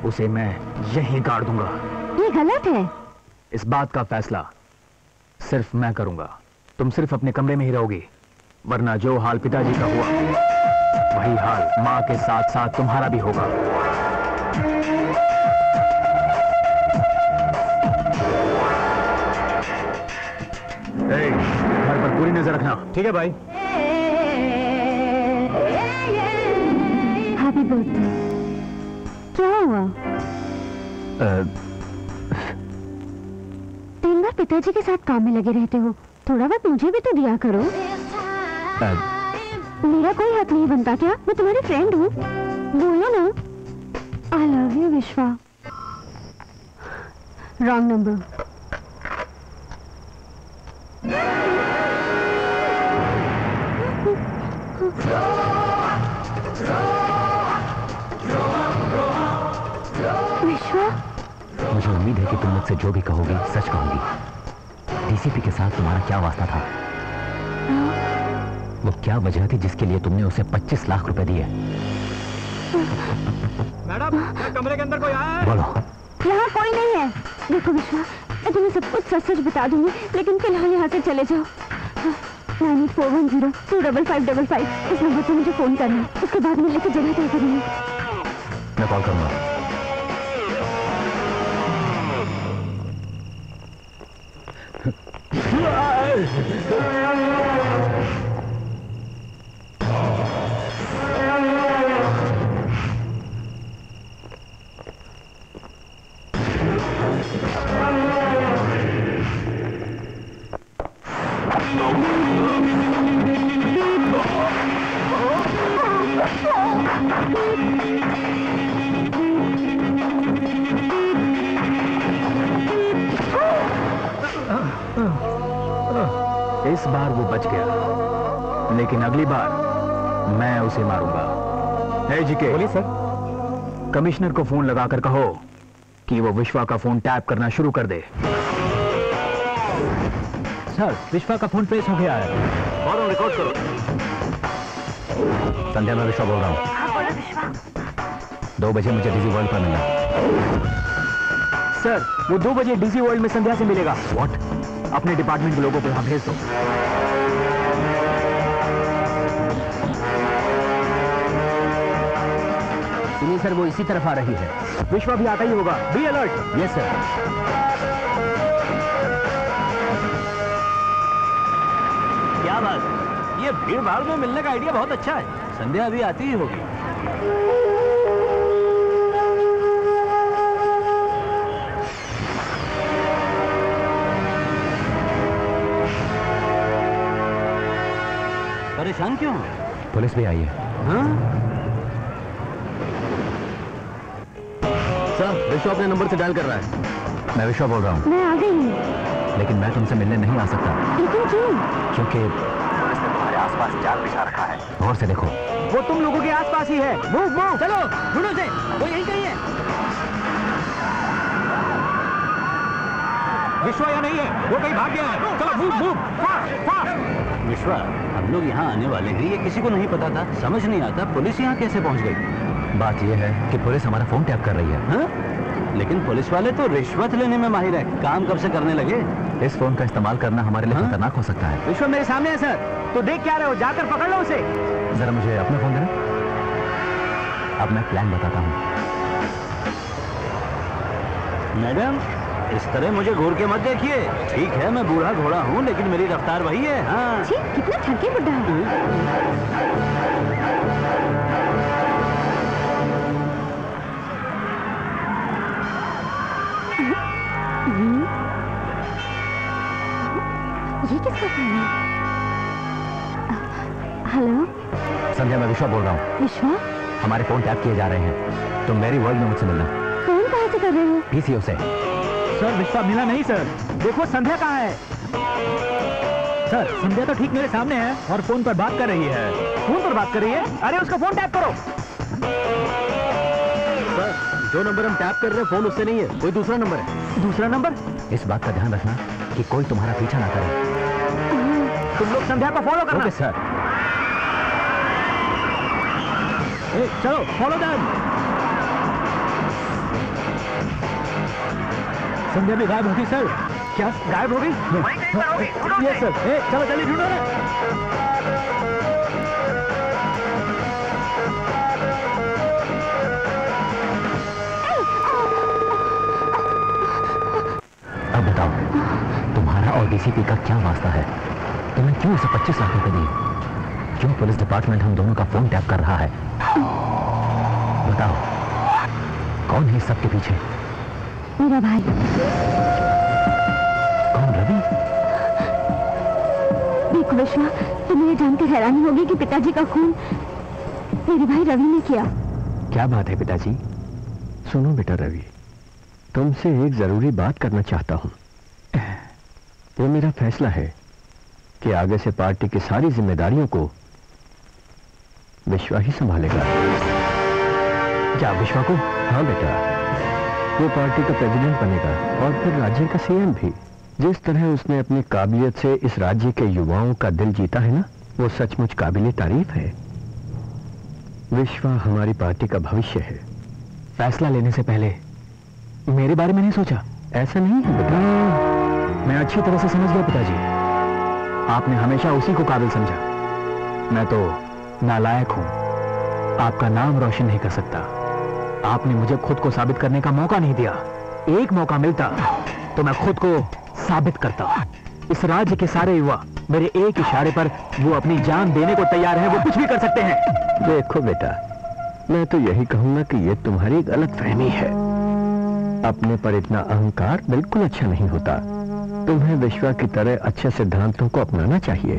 S6: उसे मैं यहीं गाड़ दूंगा।
S2: ये गलत है।
S6: इस बात का फैसला सिर्फ मैं करूंगा। तुम सिर्फ अपने कमरे में ही रहोगी, वरना जो हाल पिताजी का हुआ। वही हाल माँ के साथ साथ तुम्हारा भी होगा। घर पर पूरी नजर रखना। ठीक है भाई।
S9: Happy birthday. क्या हुआ? दिन भर पिताजी के साथ काम में लगे रहते हो, थोड़ा वक्त मुझे भी तो दिया करो। मेरा कोई हक नहीं बनता क्या? मैं तुम्हारी फ्रेंड हूँ, बोलो ना। आई लव यू विश्वा। Wrong number. विश्वा,
S6: मुझे उम्मीद है कि तुम मुझसे जो भी कहोगी सच कहूंगी। डीसीपी के साथ तुम्हारा क्या वास्ता था? वो क्या वजह थी जिसके लिए तुमने उसे 25 लाख रुपए दिए?
S10: मैडम, कमरे के अंदर कोई आया है?
S6: बोलो।
S9: यहाँ कोई नहीं है। देखो विश्वा, मैं तुम्हें सब कुछ सच सच बता दूंगी, लेकिन फिलहाल यहाँ से चले जाओ। 9841025555 इस नंबर से मुझे फोन करना, उसके बाद मिलने की जगह तय करेंगे।
S6: मैं कॉल करूंगा। इस बार वो बच गया, लेकिन अगली बार मैं उसे मारूंगा। हे जीके, बोलिए सर। कमिश्नर को फोन लगाकर कहो कि वो विश्वा का फोन टैप करना शुरू कर दे।
S7: सर, विश्वा का फोन ट्रेस हो गया है।
S5: और रिकॉर्ड करो।
S6: संध्या, मैं विश्वा बोल रहा हूँ। 2 बजे मुझे डीजी वर्ल्ड पर मिलना। सर, वो 2 बजे डीजी वर्ल्ड में संध्या से मिलेगा। व्हाट? अपने डिपार्टमेंट के लोगों को वहां भेज दो।
S3: सुनिए सर, वो इसी तरफ आ रही है।
S6: विश्वा भी आता ही होगा। Be alert.
S3: Yes sir.
S5: क्या बात, ये भीड़ भाड़ में मिलने का आइडिया बहुत अच्छा है। संध्या अभी आती ही होगी। परेशान क्यों?
S6: पुलिस भी आई है।
S5: हाँ?
S6: सर, विश्वा अपने नंबर से डायल कर रहा है। मैं विश्वा बोल रहा हूँ।
S9: मैं आ गई हूँ।
S6: लेकिन मैं तुमसे मिलने नहीं आ सकता।
S9: लेकिन क्यों?
S6: क्योंकि पुलिस ने तुम्हारे आसपास जाल बिछा रखा है। गौर से देखो।
S3: वो तुम लोगों के आसपास ही है। मूव मूव, चलो ढूंढो से, वो यहीं कहीं है।
S10: विश्वा यहाँ नहीं है, वो कहीं भाग गया है। चलो मूव मूव, फास्ट फास्ट।
S5: विश्वा, हम लोग यहाँ आने वाले हैं, ये किसी को नहीं पता था। समझ नहीं आता पुलिस यहाँ कैसे पहुँच गई।
S6: बात यह है कि पुलिस हमारा फोन टैप कर रही है।
S5: हाँ? लेकिन पुलिस वाले तो रिश्वत लेने में माहिर है। काम कब से करने लगे?
S6: इस फोन का इस्तेमाल करना हमारे लिए
S5: हाँ?
S6: खतरनाक हो सकता है।
S3: विश्वा मेरे सामने है सर, तो देख क्या रहे हो? जाकर पकड़ लो उसे।
S6: जरा मुझे अपना फोन देना। अब मैं प्लान बताता हूँ।
S5: मैडम, इस तरह मुझे घूर के मत देखिए। ठीक है, मैं बूढ़ा घोड़ा हूँ, लेकिन मेरी रफ्तार वही है। हाँ।
S9: जी, कितना थके बुड्ढा है। ये किसका फोन है? हेलो
S6: संध्या, मैं विश्वा बोल रहा हूँ।
S9: विश्वा,
S6: हमारे फोन टैप किए जा रहे हैं। तुम मेरी वर्ल्ड में मुझसे मिलना।
S9: फोन कहाँ से कर रहे हो?
S6: पीसीओ से।
S3: सर, विश्वा मिला नहीं सर। देखो संध्या कहाँ है।
S7: सर, संध्या तो ठीक मेरे सामने है और फोन पर बात कर रही है।
S3: फोन पर बात कर रही है? अरे उसका फोन टैप करो।
S6: सर, जो नंबर हम टैप कर रहे हैं फोन उससे नहीं है, कोई दूसरा नंबर है।
S3: दूसरा नंबर?
S6: इस बात का ध्यान रखना कि कोई तुम्हारा पीछा ना करे।
S3: तुम लोग संध्या को फॉलो करना।
S6: Okay sir.
S3: चलो फॉलो दैम।
S7: संध्या भी गायब होगी सर।
S3: क्या गायब हो गई?
S7: Yes sir.
S3: चलो जल्दी ढूंढो ना।
S8: डीसीपी का क्या वास्ता है? तुमने क्यों उसे 25 लाख रुपए दिए? क्यों पुलिस डिपार्टमेंट हम दोनों का फोन टैप कर रहा है? बताओ, कौन है इस सब के पीछे?
S9: मेरा भाई।
S8: कौन? रवि?
S9: देखो विश्वा, तुम्हें ये जानकर हैरानी होगी कि पिताजी का खून मेरे भाई रवि ने किया।
S8: क्या बात है पिताजी? सुनो बेटा रवि, तुमसे एक जरूरी बात करना चाहता हूं। वो मेरा फैसला है कि आगे से पार्टी की सारी जिम्मेदारियों को विश्वा ही संभालेगा। क्या विश्वा को? हाँ बेटा, वो पार्टी का प्रेसिडेंट बनेगा और फिर राज्य का सीएम भी। जिस तरह उसने अपनी काबिलियत से इस राज्य के युवाओं का दिल जीता है ना, वो सचमुच काबिले तारीफ है। विश्वा हमारी पार्टी का भविष्य है।
S6: फैसला लेने से पहले मेरे बारे में नहीं सोचा?
S8: ऐसा नहीं है बेटा।
S6: मैं अच्छी तरह से समझ गया पिताजी, आपने हमेशा उसी को काबिल समझा। मैं तो नालायक हूं, आपका नाम रोशन नहीं कर सकता। आपने मुझे खुद को साबित करने का मौका नहीं दिया। एक मौका मिलता तो मैं खुद को साबित करता। इस राज्य के सारे युवा मेरे एक इशारे पर वो अपनी जान देने को तैयार हैं। वो कुछ भी कर सकते हैं।
S8: देखो बेटा, मैं तो यही कहूंगा कि ये तुम्हारी गलतफहमी है। अपने पर इतना अहंकार बिल्कुल अच्छा नहीं होता। तुम्हें विश्वा की तरह अच्छे सिद्धांतों को अपनाना चाहिए।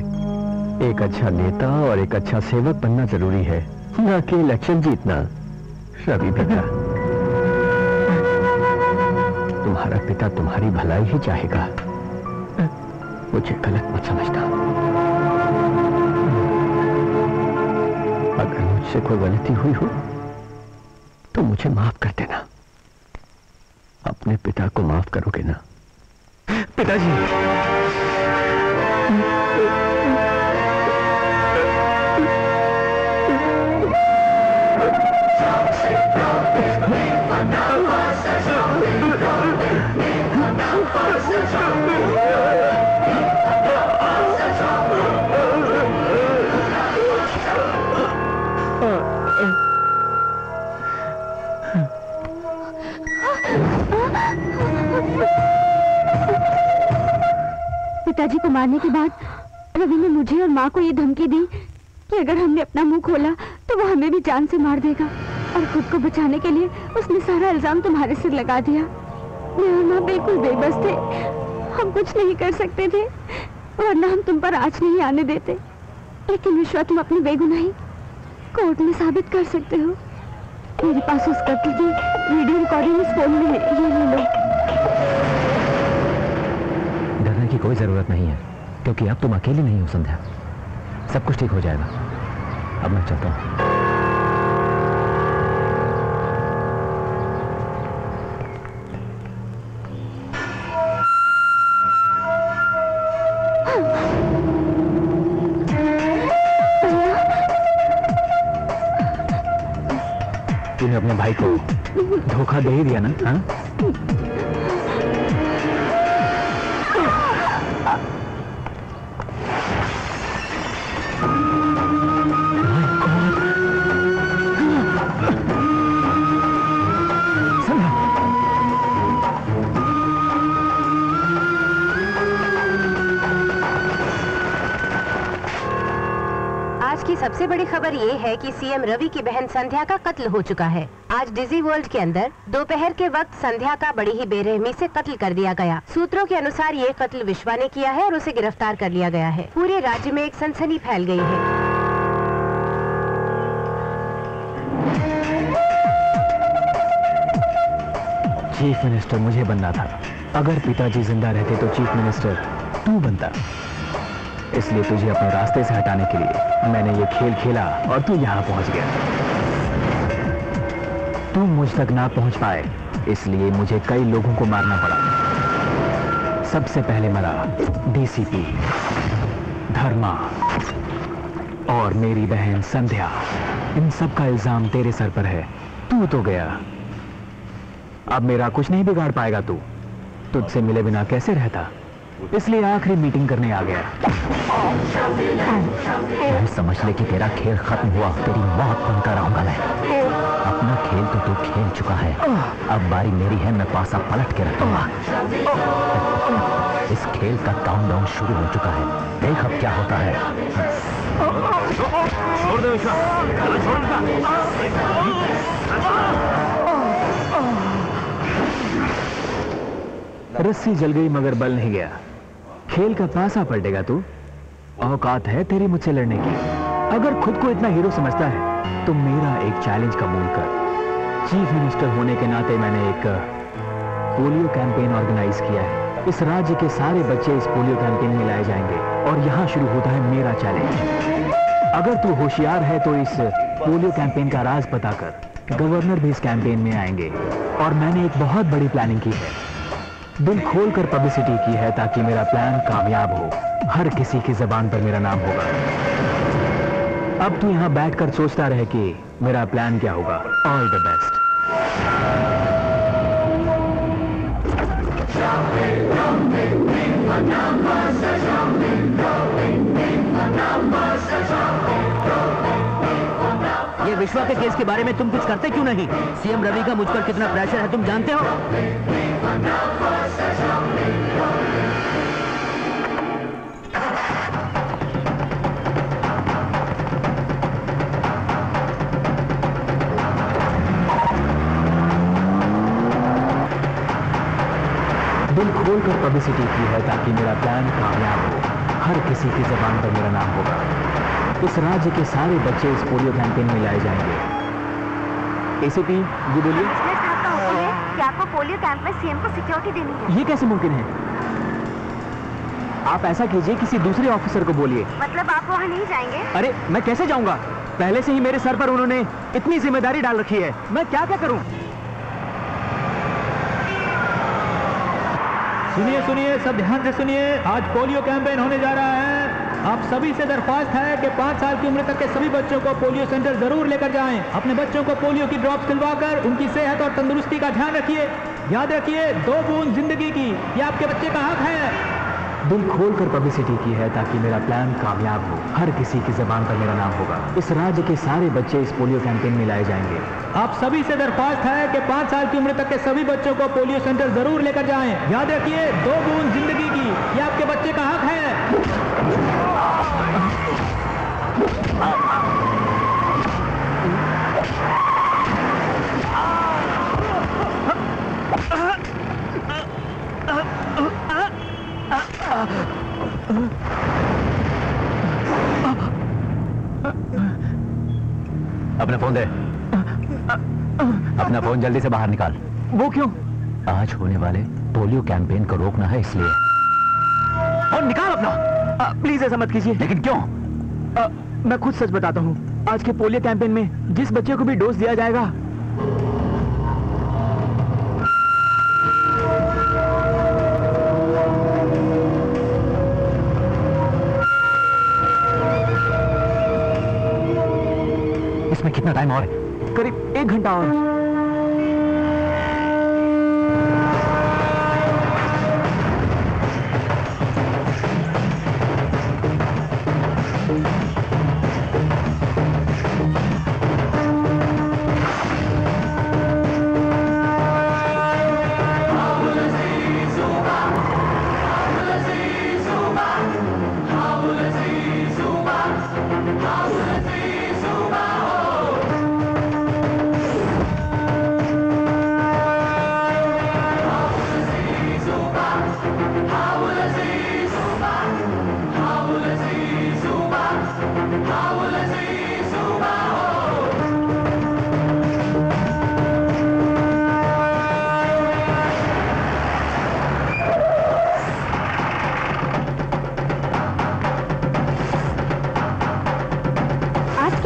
S8: एक अच्छा नेता और एक अच्छा सेवक बनना जरूरी है, न कि इलेक्शन जीतना। रवि बेटा, तुम्हारा पिता तुम्हारी भलाई ही चाहेगा, मुझे गलत मत समझना। अगर मुझसे कोई गलती हुई हो तो मुझे माफ कर देना। अपने पिता को माफ करोगे ना?
S6: पिताजी,
S9: पिताजी को मारने के बाद रवि ने मुझे और माँ को ये धमकी दी कि अगर हमने अपना मुंह खोला तो वो हमें भी जान से मार देगा। और खुद को बचाने के लिए उसने सारा इल्जाम तुम्हारे सिर लगा दिया। मैं और माँ बिल्कुल बेबस थे, हम कुछ नहीं कर सकते थे, वरना हम तुम पर आँच नहीं आने देते। लेकिन विश्वा, तुम अपनी बेगुनाही कोर्ट में साबित कर सकते हो। मेरे पास उस कत्ल की वीडियो रिकॉर्डिंग इस फोन में है, ये ले लो।
S8: डरने की कोई जरूरत नहीं है, क्योंकि अब तुम अकेली नहीं हो संध्या। सब कुछ ठीक हो जाएगा। अब मैं चलता हूं।
S6: तूने अपने भाई को धोखा दे ही दिया ना? हाँ?
S11: सबसे बड़ी खबर ये है कि सीएम रवि की बहन संध्या का कत्ल हो चुका है। आज डिजी वर्ल्ड के अंदर दोपहर के वक्त संध्या का बड़ी ही बेरहमी से कत्ल कर दिया गया। सूत्रों के अनुसार ये कत्ल विश्वा ने किया है और उसे गिरफ्तार कर लिया गया है। पूरे राज्य में एक सनसनी फैल गई है।
S6: चीफ मिनिस्टर मुझे बनना था। अगर पिताजी जिंदा रहते तो चीफ मिनिस्टर तू बनता। इसलिए तुझे अपने रास्ते से हटाने के लिए मैंने ये खेल खेला और तू यहाँ पहुंच गया। तू मुझ तक ना पहुंच पाए, इसलिए मुझे कई लोगों को मारना पड़ा। सबसे पहले मरा डीसीपी, धर्मा और मेरी बहन संध्या। इन सब का इल्जाम तेरे सर पर है। तू तो गया, अब मेरा कुछ नहीं बिगाड़ पाएगा तू। तुझसे मिले बिना कैसे रहता, इसलिए आखिरी मीटिंग करने आ गया।
S8: समझ ले कि तेरा खेल खत्म हुआ, तेरी मौत बनकर रहूंगा मैं। अपना खेल तो तू खेल चुका है, अब बारी मेरी है, मैं पासा पलट के रखूंगा।
S1: इस खेल का काउंटडाउन शुरू हो चुका है। देख अब क्या होता है।
S5: छोड़ दो विश्वा, छोड़
S6: रस्सी जल गई मगर बल नहीं गया। खेल का पासा पलटेगा तू। औकात है तेरी मुझसे लड़ने की। अगर खुद को इतना हीरो समझता है तो मेरा एक चैलेंज कबूल कर। चीफ मिनिस्टर होने के नाते मैंने एक पोलियो कैंपेन ऑर्गेनाइज किया है। इस राज्य के सारे बच्चे इस पोलियो कैंपेन में लाए जाएंगे और यहां शुरू होता है मेरा चैलेंज। अगर तू होशियार है तो इस पोलियो कैंपेन का राज पता कर। गवर्नर भी इस कैंपेन में आएंगे और मैंने एक बहुत बड़ी प्लानिंग की है। दिल खोलकर पब्लिसिटी की है ताकि मेरा प्लान कामयाब हो। हर किसी की जबान पर मेरा नाम होगा। अब तू यहां बैठकर सोचता रहे कि मेरा प्लान क्या होगा। All the best.
S3: ये विश्वा के केस के बारे में तुम कुछ करते क्यों नहीं? सीएम रवि का मुझ पर कितना प्रेशर है तुम जानते हो?
S6: दिल खोलकर पब्लिसिटी की है ताकि मेरा प्लान कामयाब हो। हर किसी की जबान पर मेरा नाम होगा। इस राज्य के सारे बच्चे इस पोलियो कैंपेन में लाए जाएंगे। एसीपी जी बोलिए।
S2: कि आपको पोलियो कैंप में सीएम को सिक्योरिटी देनी है।
S6: ये कैसे मुमकिन है? आप ऐसा कीजिए, किसी दूसरे ऑफिसर को बोलिए।
S2: मतलब आप वहाँ नहीं जाएंगे?
S6: अरे मैं कैसे जाऊंगा? पहले से ही मेरे सर पर उन्होंने इतनी जिम्मेदारी डाल रखी है, मैं क्या क्या करूं?
S7: सुनिए सुनिए, सब ध्यान से सुनिए। आज पोलियो कैंपेन होने जा रहा है। आप सभी से दरख्वास्त है कि 5 साल की उम्र तक के सभी बच्चों को पोलियो सेंटर जरूर लेकर जाएं। अपने बच्चों को पोलियो की ड्रॉप्स दिलवाकर उनकी सेहत और तंदुरुस्ती का ध्यान रखिए। याद रखिए, 2 बूंद जिंदगी की, ये आपके बच्चे का हक है।
S6: दिल खोलकर पब्लिसिटी की है ताकि मेरा प्लान कामयाब हो। हर किसी की जबान पर मेरा नाम होगा। इस राज्य के सारे बच्चे इस पोलियो कैंपेन में लाए जाएंगे।
S7: आप सभी से दरख्वास्त है कि 5 साल की उम्र तक के सभी बच्चों को पोलियो सेंटर जरूर लेकर जाएं। याद रखिए, 2 बूंद जिंदगी की, ये आपके बच्चे का हक है।
S1: अपना फोन दे। अपना फोन जल्दी से बाहर निकाल।
S6: वो क्यों?
S1: आज होने वाले पोलियो कैंपेन को रोकना है इसलिए।
S6: और निकाल अपना। प्लीज ऐसा मत कीजिए।
S1: लेकिन क्यों?
S6: मैं खुद सच बताता हूँ। आज के पोलियो कैंपेन में जिस बच्चे को भी डोज दिया जाएगा,
S1: इसमें कितना टाइम और है?
S6: करीब 1 घंटा और।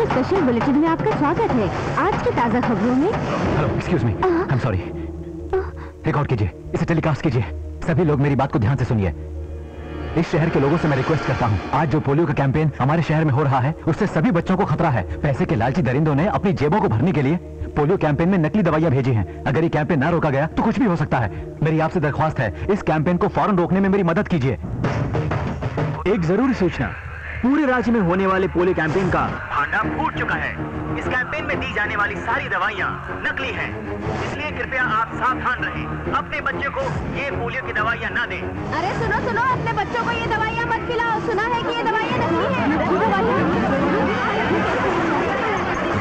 S2: स्पेशल बुलेटिन में आपका स्वागत है। आज की ताजा खबरों में।
S1: Hello, excuse me, I am sorry. Record कीजिए, इसे टेलीकास्ट कीजिए। सभी लोग मेरी बात को ध्यान से सुनिए। इस शहर के लोगों से मैं रिक्वेस्ट करता हूं, आज जो पोलियो का कैंपेन हमारे शहर में हो रहा है उससे सभी बच्चों को खतरा है। पैसे के लालची दरिंदों ने अपनी जेबों को भरने के लिए पोलियो कैंपेन में नकली दवाइयां भेजी हैं। अगर ये कैंपेन ना रोका गया तो कुछ भी हो सकता है। मेरी आपसे दरख्वास्त है, इस कैंपेन को फौरन रोकने में मेरी मदद कीजिए।
S6: एक जरूरी सूचना, पूरे राज्य में होने वाले पोलियो कैंपेन का
S5: भांडा फूट चुका है। इस कैंपेन में दी जाने वाली सारी दवाइयाँ नकली हैं, इसलिए कृपया आप सावधान रहें। अपने बच्चे को ये पोलियो की दवाइयाँ ना दें।
S2: अरे सुनो सुनो, अपने बच्चों को ये दवाइयाँ मत खिलाओ। सुना है कि ये दवाइयाँ नकली हैं।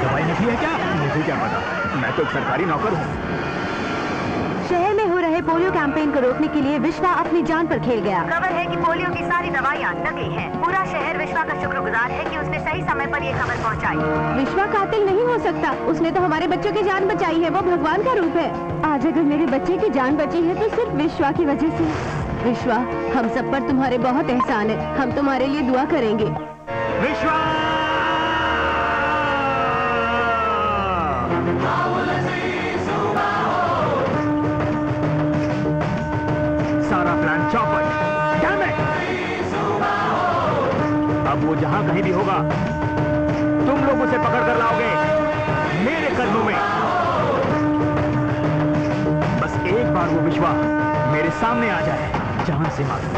S6: दवाई नकली है क्या? मुझे क्या पता, मैं तो एक सरकारी नौकर हूँ।
S2: शहर में हो रहे पोलियो कैंपेन को रोकने के लिए विश्वा अपनी जान पर खेल गया।
S11: खबर है कि पोलियो की सारी दवाइयाँ नकली हैं। पूरा शहर विश्वा का शुक्रगुजार है कि उसने सही समय पर ये खबर पहुंचाई।
S2: विश्वा कातिल नहीं हो सकता, उसने तो हमारे बच्चों की जान बचाई है। वो भगवान का रूप है। आज अगर मेरे बच्चे की जान बची है तो सिर्फ विश्वा की वजह से। विश्वा, हम सब पर तुम्हारे बहुत एहसान है। हम तुम्हारे लिए दुआ करेंगे।
S5: विश्वा!
S6: सारा प्लान चौपट। Damn it! अब वो जहां कहीं भी होगा, तुम लोग उसे पकड़ कर लाओगे मेरे कदमों में। बस एक बार वो विश्वा मेरे सामने आ जाए, जान से मार।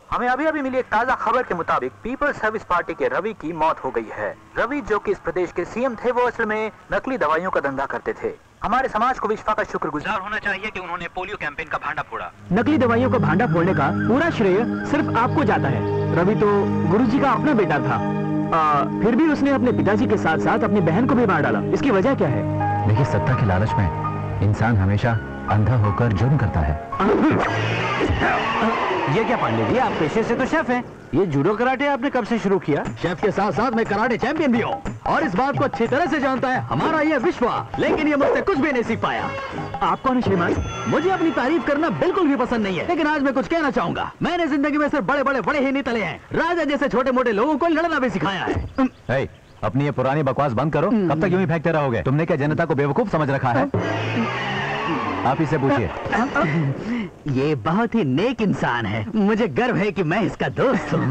S6: हमें अभी अभी मिली एक ताजा खबर के मुताबिक पीपल्स सर्विस पार्टी के रवि की मौत हो गई है। रवि जो कि इस प्रदेश के सीएम थे, वो असल में नकली दवाइयों का धंधा करते थे। हमारे समाज को विश्वा का शुक्रगुजार होना चाहिए कि उन्होंने पोलियो कैंपेन का भांडा फोड़ा।
S3: नकली दवाइयों का भांडा फोड़ने का पूरा श्रेय सिर्फ आपको जाता है। रवि तो गुरुजी का अपना बेटा था, फिर भी उसने अपने पिताजी के साथ साथ अपनी बहन को भी मार डाला। इसकी वजह क्या है?
S1: देखिए, सत्ता के लालच में इंसान हमेशा अंधा होकर जुर्म करता है।
S5: ये क्या पांडे जी, आप पेशे से तो शेफ हैं। ये जूडो कराटे आपने कब से शुरू किया?
S3: शेफ के साथ साथ मैं कराटे चैंपियन भी हूँ और इस बात को अच्छी तरह से जानता है हमारा ये विश्वा, लेकिन ये मुझसे कुछ भी नहीं सीख पाया। आप कौन है श्रीमान? मुझे अपनी तारीफ करना बिल्कुल भी पसंद नहीं है, लेकिन आज मैं कुछ कहना चाहूंगा। मैंने जिंदगी में सिर्फ बड़े ही नहीं तले हैं, राजा जैसे छोटे मोटे लोगों को लड़ना भी सिखाया है।
S7: अपनी ये पुरानी बकवास बंद करो। कब तक यूं ही फेंकते रहोगे? तुमने क्या जनता को बेवकूफ समझ रखा है? आप इसे पूछिए।
S3: ये बहुत ही नेक इंसान है, मुझे गर्व है कि मैं इसका दोस्त हूँ।